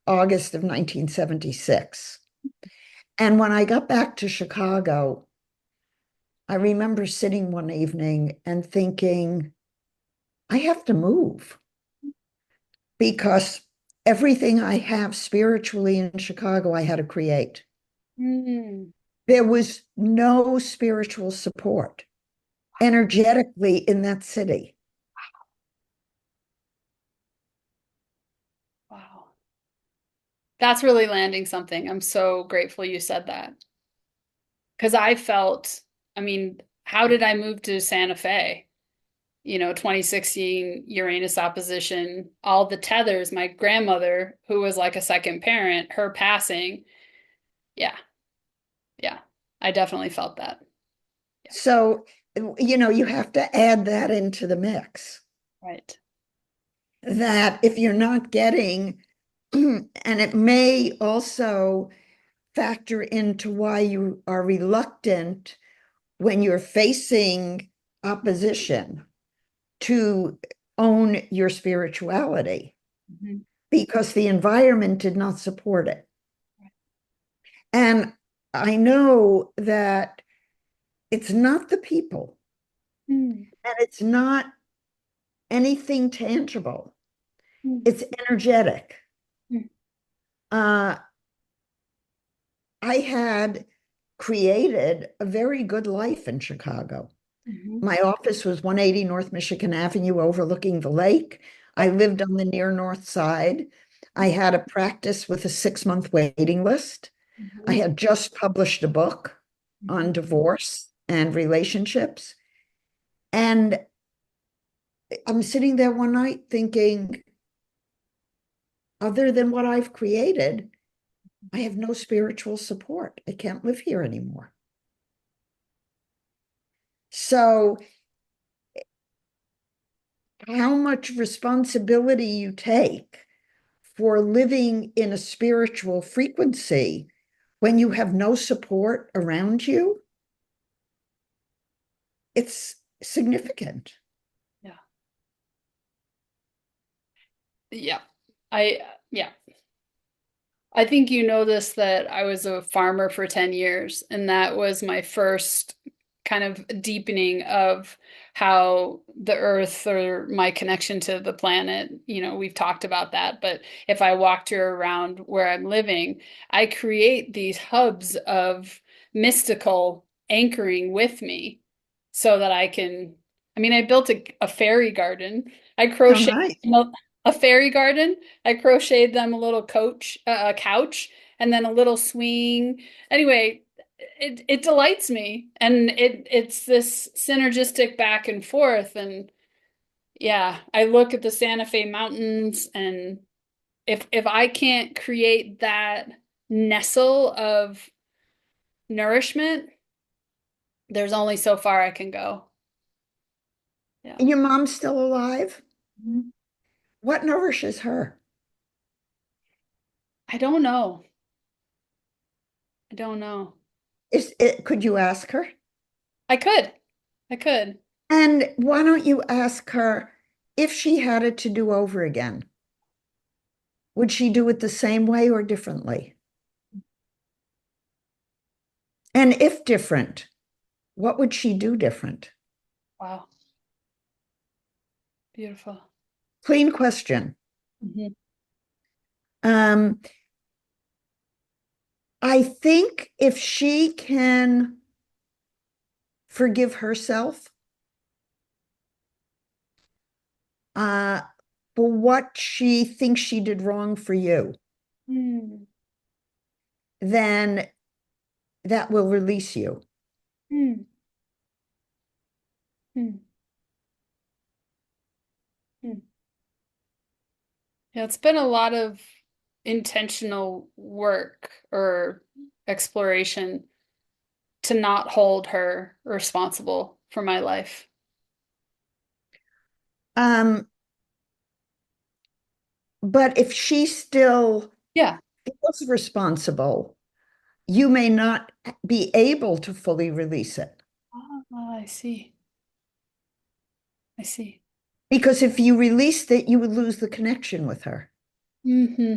August of 1976. And when I got back to Chicago, I remember sitting one evening and thinking, I have to move because everything I have spiritually in Chicago, I had to create. Mm. There was no spiritual support energetically in that city. Wow. That's really landing something. I'm so grateful you said that. Because I felt, I mean, how did I move to Santa Fe? 2016 Uranus opposition, all the tethers, my grandmother, who was like a second parent, her passing. Yeah, yeah. I definitely felt that. Yeah, So, you have to add that into the mix. right. That if you're not getting, and it may also factor into why you are reluctant when you're facing opposition to own your spirituality Mhm. because the environment did not support it. And I know that it's not the people Mm, and it's not anything tangible, mm, it's energetic. mm, Uh, I had created a very good life in Chicago. mhm. My office was 180 North Michigan Avenue overlooking the lake. I Yep. lived on the near north side. I had a practice with a 6 month waiting list. I Mhm, had just published a book mhm, on divorce and relationships. And I'm sitting there one night thinking, other than what I've created, I have no spiritual support. I can't live here anymore. So, how much responsibility you take for living in a spiritual frequency when you have no support around you, it's significant. yeah. Yeah. I, yeah. I think you know this that I was a farmer for 10 years, and that was my first kind of deepening of how the earth or my connection to the planet, we've talked about that, but if I walked her around where I'm living, I create these hubs of mystical anchoring with me so that I built a fairy garden. I Oh, crocheted nice. a fairy garden. I crocheted them a little a couch, and then a little swing. Anyway, it delights me, and it's this synergistic back and forth. And yeah, I look at the Santa Fe Mountains, and if I can't create that nestle of nourishment, there's only so far I can go. Yeah. And your mom's still alive? Mhm. What nourishes her? I don't know. I don't know. Could you ask her? I could. I could. And why don't you ask her if she had it to do over again? Would she do it the same way or differently? And if different, what would she do different? Wow. Beautiful. Clean question. Mhm. Um, I think if she can forgive herself uh, for what she thinks she did wrong for you, Mm, then that will release you. mm, mm, mm. Yeah, it's been a lot of intentional work or exploration to not hold her responsible for my life. Um, but if she still Yeah. feels responsible, you may not be able to fully release it. Ah, I see. I see. Because if you released it, you would lose the connection with her. Hmm.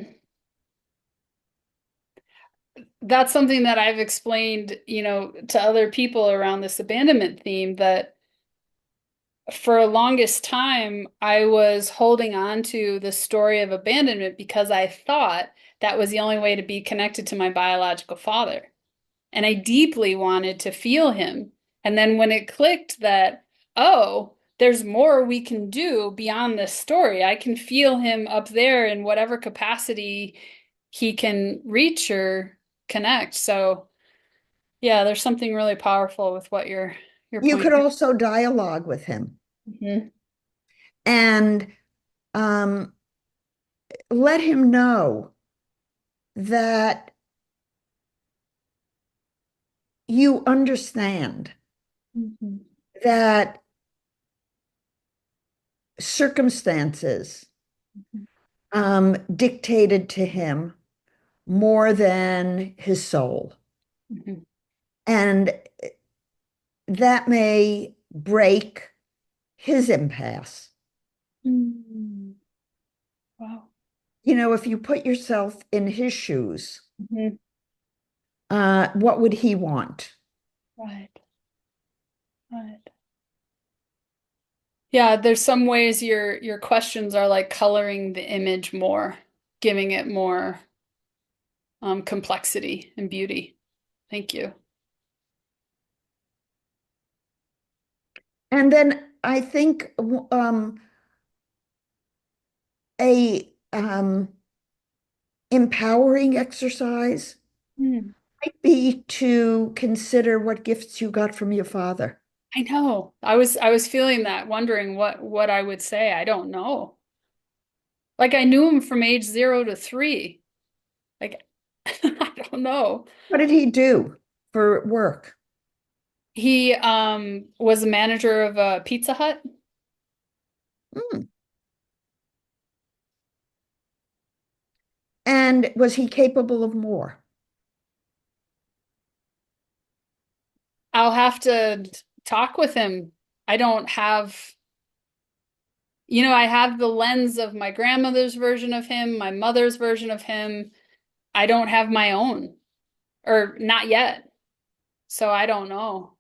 That's something that I've explained, to other people around this abandonment theme, that for a longest time, I was holding on to the story of abandonment because I thought that was the only way to be connected to my biological father. And I deeply wanted to feel him. And then when it clicked that, oh, there's more we can do beyond this story, I can feel him up there in whatever capacity he can reach or connect. So, yeah, there's something really powerful with what your You point could here. also dialogue with him Mhm. and um, let him know that you understand Mhm. that circumstances dictated to him more than his soul. Mhm. And that may break his impasse. Mhm. Wow. You know, if you put yourself in his shoes, Mhm. what would he want? Right. Right. Yeah, there's some ways your questions are like coloring the image more, giving it more complexity and beauty. Thank you. And then I think a empowering exercise Hmm. might be to consider what gifts you got from your father. I know. I was feeling that, wondering what I would say. I don't know. Like I knew him from age 0 to 3. Like I don't know. What did he do for work? He was a manager of a Pizza Hut. Hmm. And was he capable of more? I'll have to talk with him. I don't have, I have the lens of my grandmother's version of him, my mother's version of him. I don't have my own, or not yet. So I don't know.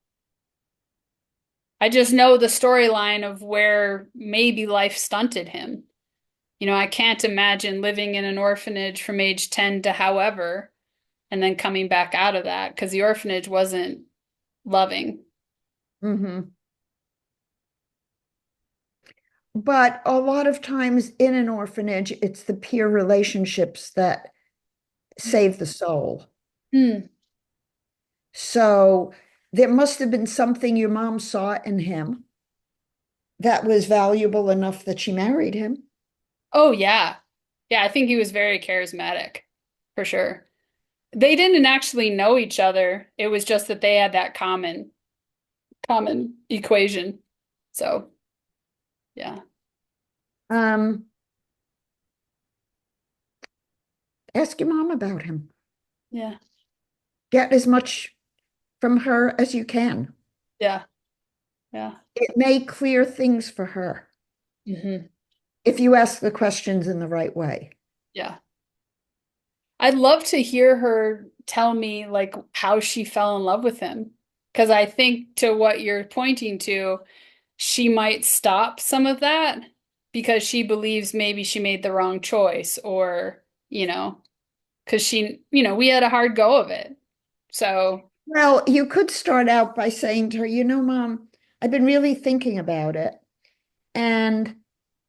I just know the storyline of where maybe life stunted him. I can't imagine living in an orphanage from age 10 to however, and then coming back out of that because the orphanage wasn't loving. Hmm. But a lot of times in an orphanage, it's the peer relationships that save the soul. Hmm. So there must have been something your mom saw in him that was valuable enough that she married him. Oh, yeah. Yeah, I think he was very charismatic, for sure. They didn't actually know each other. It was just that they had that common equation. So, yeah. Um, ask your mom about him. Yeah. Get as much from her as you can. Yeah. Yeah. It may clear things for her Hmm. if you ask the questions in the right way. Yeah. I'd love to hear her tell me like how she fell in love with him. Because I think to what you're pointing to, she might stop some of that because she believes maybe she made the wrong choice or, because we had a hard go of it. So, Well, you could start out by saying to her, you know, Mom, I've been really thinking about it, and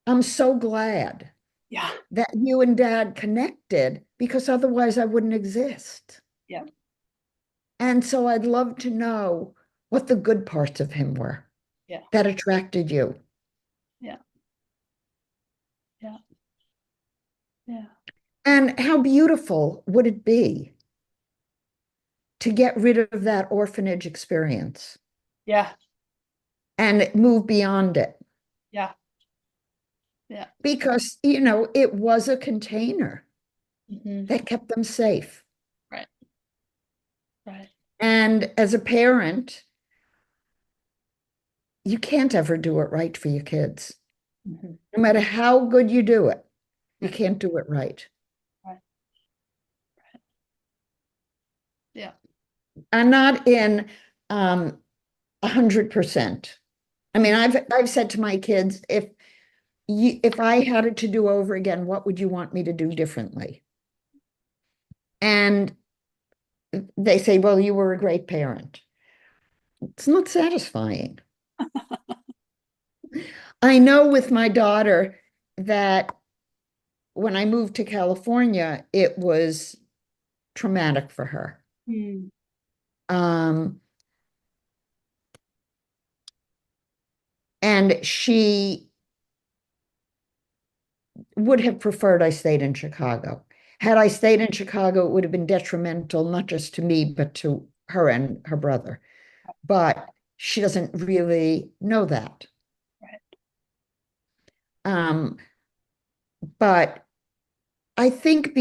I'm so glad yeah. that you and Dad connected because otherwise I wouldn't exist. Yeah. And so I'd love to know what the good parts of him were Yeah. that attracted you. Yeah. Yeah. Yeah. And how beautiful would it be to get rid of that orphanage experience Yeah. and move beyond it? Yeah. Yeah. Because, you know, it was a container Hmm. that kept them safe. Right. Right. And as a parent, you can't ever do it right for your kids. Mhm. No matter how good you do it, you Right. can't do it right. Right. Yeah. I'm not in 100%. I mean, Mhm. I've said to my kids, if I had it to do over again, what would you want me to do differently? And they say, well, you were a great parent. It's not satisfying. I know with my daughter that when I moved to California, it was traumatic for her. Mm. Um, and she would have preferred I stayed in Chicago. Had I stayed in Chicago, it would have been detrimental, not just to me, but to her and her brother. But she doesn't really know that. Right. Um, but I think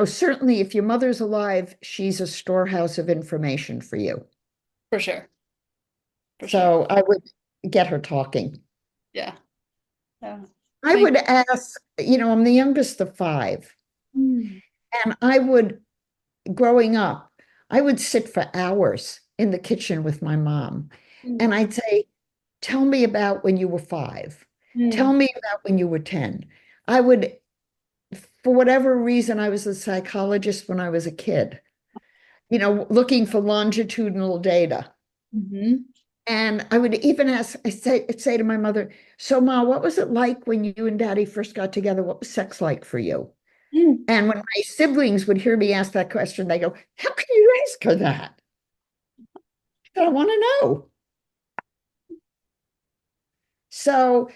certainly if your mother's alive, she's a storehouse of information for you. For sure. For sure. So I would get her talking. Yeah. Yeah. I Thank would ask, I'm the youngest of five, Mm. and growing up, I would sit for hours in the kitchen with my mom, Mm. and I'd say, tell me about when you were five. Tell Mm. me about when you were 10. I would, for whatever reason, I was a psychologist when I was a kid, looking for longitudinal data. Mhm. And I would even say to my mother, so Ma, what was it like when you and Daddy first got together? What was sex like for you? Mm. And when my siblings would hear me ask that question, they go, how can you ask her that? I want to know. So,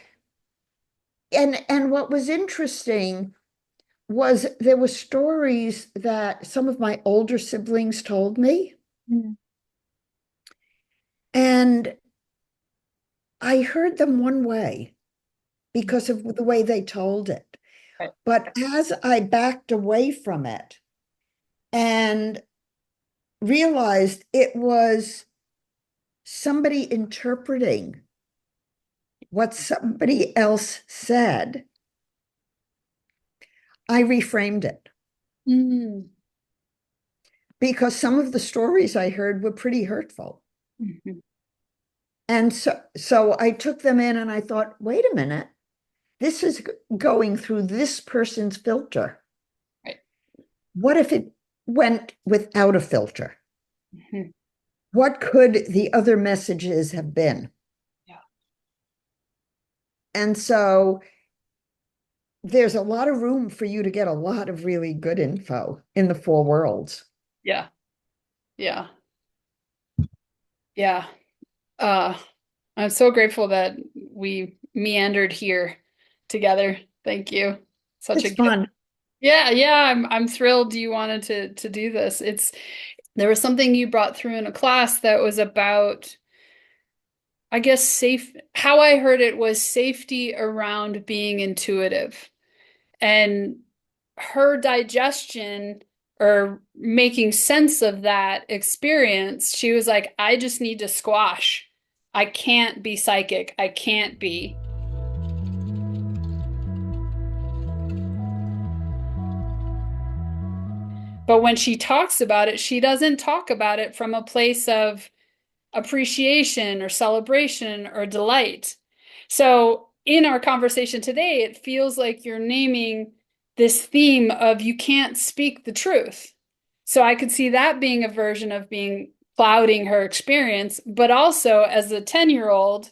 and what was interesting was there were stories that some of my older siblings told me, Mm. and I heard them one way Mm. because of the way they told it. Right. But as I backed away from it and realized it was somebody interpreting what somebody else said, I reframed it Mm. because some of the stories I heard were pretty hurtful. Mhm. And so I took them in and I thought, wait a minute, this is going through this person's filter. Right. What if it went without a filter? Mhm. What could the other messages have been? Yeah. And so there's a lot of room for you to get a lot of really good info in the four worlds. Yeah. Yeah. Yeah. Uh, I'm so grateful that we meandered here together. Thank you. Such a It's good. fun. Yeah, yeah, I'm thrilled you wanted to do this. There was something you brought through in a class that was about, I guess, how I heard it was safety around being intuitive. And her digestion or making sense of that experience, she was like, I just need to squash. I can't be psychic. I can't be. But when she talks about it, she doesn't talk about it from a place of appreciation or celebration or delight. So, in our conversation today, it feels like you're naming this theme of you can't speak the truth. So, I could see that being a version of being clouding her experience, but also as a 10-year-old,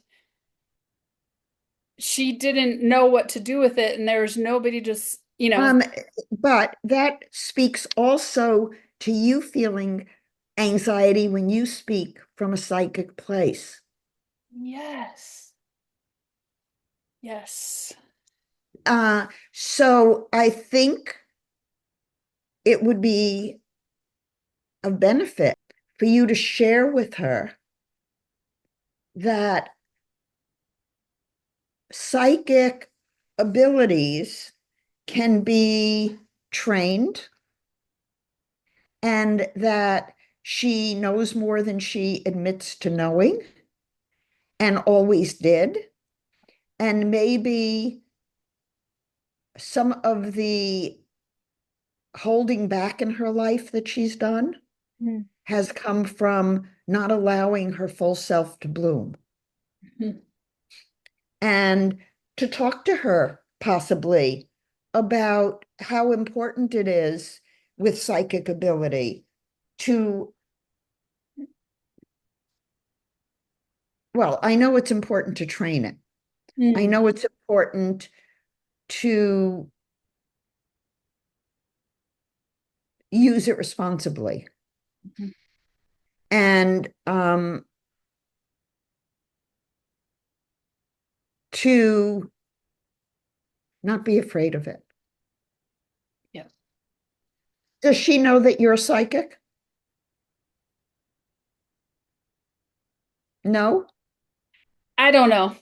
she didn't know what to do with it, and there was nobody just. Um, but that speaks also to you feeling anxiety when you speak from a psychic place. Yes, yes. So I think it would be a benefit for you to share with her that psychic abilities can be trained and that she knows more than she admits to knowing, and always did. And maybe some of the holding back in her life that she's done Mm. has come from not allowing her full self to bloom. Mhm. And to talk to her possibly about how important it is with psychic ability to, well, I know it's important to train it. I Mm. know it's important to use it responsibly Mhm. and to not be afraid of it. Yeah. Does she know that you're psychic? No? I don't know.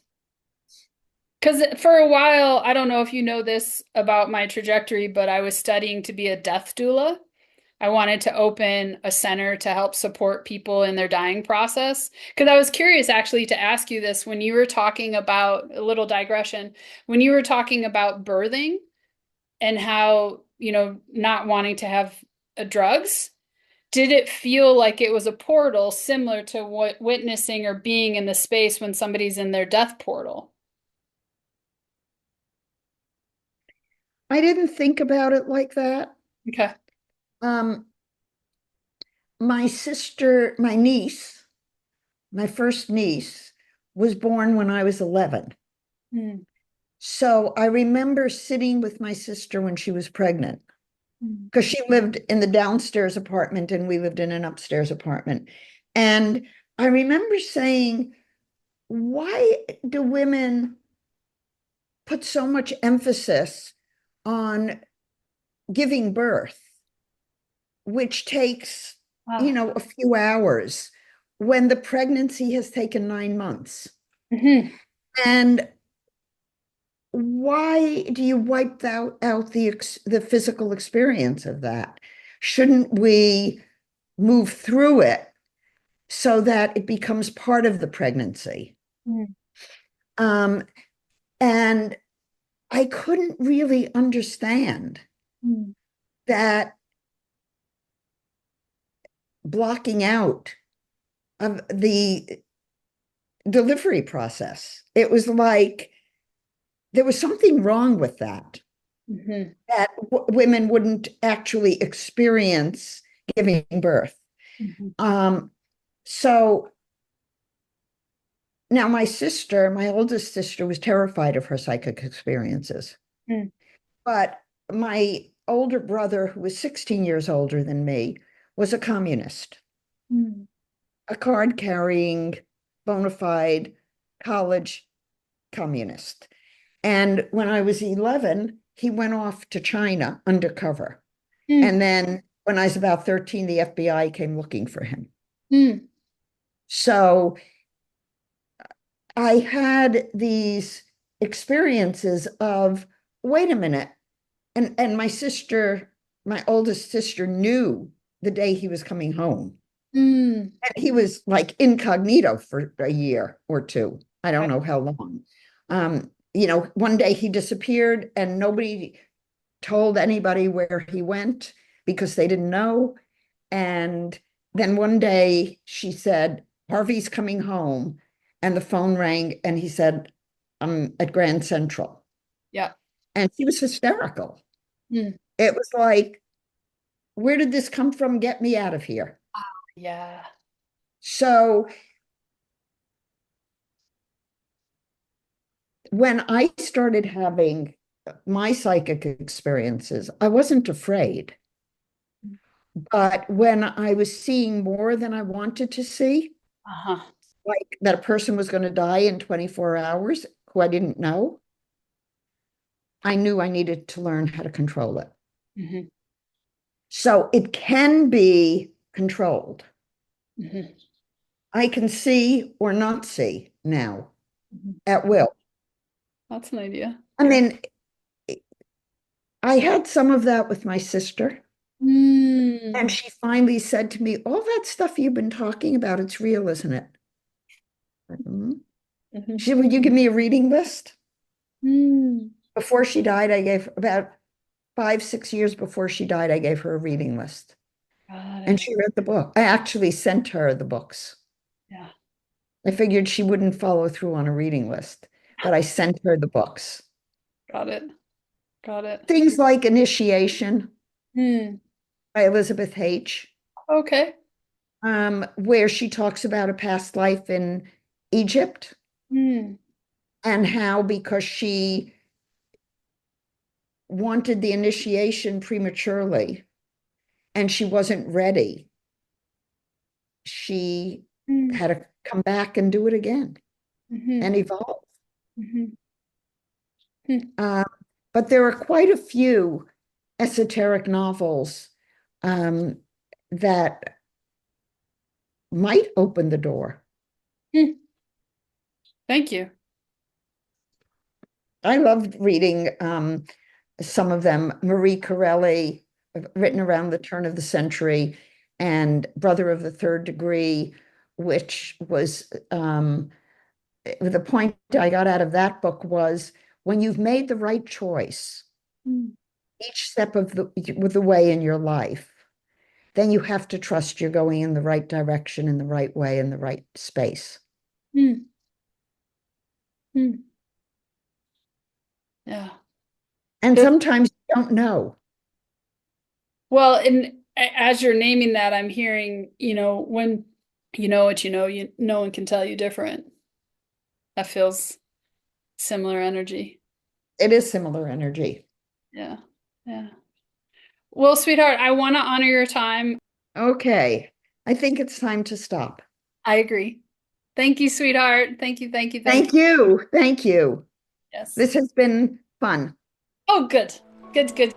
Because for a while, I don't know if you know this about my trajectory, but I was studying to be a death doula. I wanted to open a center to help support people in their dying process. Because I was curious actually to ask you this when you were talking about a little digression, when you were talking about birthing and how, not wanting to have drugs. Did it feel like it was a portal similar to what witnessing or being in the space when somebody's in their death portal? I didn't think about it like that. Okay. Um, my sister, my niece, my first niece, was born when I was 11. Mm. So I remember sitting with my sister when she was pregnant Mm. because she lived in the downstairs apartment and we lived in an upstairs apartment. And I remember saying, why do women put so much emphasis on giving birth, which takes, Ah. a few hours when the pregnancy has taken 9 months? Mhm. And why do you wipe out the physical experience of that? Shouldn't we move through it so that it becomes part of the pregnancy? Mm. Um, and I couldn't really understand Mm. that blocking out of the delivery process. It was like there was something wrong with that, Mhm. that women wouldn't actually experience giving birth. Mhm. Um, so now my oldest sister, was terrified of her psychic experiences. Mm. But my older brother, who was 16 years older than me, was a communist, Mm. a card carrying, bona fide college communist. And when I was 11, he went off to China undercover. Mm. And then when I was about 13, the FBI came looking for him. Mm. So I had these experiences of, wait a minute. And my sister, my oldest sister, knew the day he was coming home. Mm. And he was like incognito for a year or two. I don't I- know how long. One day he disappeared and nobody told anybody where he went because they didn't know. And then one day she said, Harvey's coming home. And the phone rang and he said, I'm at Grand Central. Yeah. And she was hysterical. Mm. It was like, where did this come from? Get me out of here. Yeah. So when I started having my psychic experiences, I wasn't afraid. But when I was seeing more than I wanted to see, Uh-huh. like that a person was going to die in 24 hours who I didn't know, I knew I needed to learn how to control it. Mhm. So it can be controlled. Mhm. I can see or not see now Mhm. at will. That's an idea. I mean, I had some of that with my sister. And Mm. she finally said to me, all that stuff you've been talking about, it's real, isn't it? Mhm. Mhm. She said, would you give me a reading list? Mm, Before she died, I gave about 5, 6 years before she died, I gave her a reading list. got And it. she read the book. I actually sent her the books. Yeah, I figured she wouldn't follow through on a reading list, but I sent her the books. got it. Got it. Things like Initiation Hmm. by Elizabeth H., Okay. where she talks about a past life in Egypt Hmm. and how, because she wanted the initiation prematurely and she wasn't ready, she Hmm. had to come back and do it again Hmm. and evolve. Hmm. Hmm. Uh, but there are quite a few esoteric novels um, that might open the door. Hmm. Thank you. I loved reading some of them. Marie Corelli, written around the turn of the century, and Brother of the Third Degree, which was the point I got out of that book was when you've made the right choice, Hmm. each step of the way in your life, then you have to trust you're going in the right direction, in the right way, in the right space. Hmm. Hmm. Yeah. And That, sometimes you don't know. well, and as you're naming that, I'm hearing, when you know what no one can tell you different. That feels similar energy. It is similar energy. Yeah. Yeah. Well, sweetheart, I want to honor your time. Okay. I think it's time to stop. I agree. Thank you, sweetheart. Thank you, thank you, thank you. Thank you. Thank you. Yes. This has been fun. Oh, good. Good, good.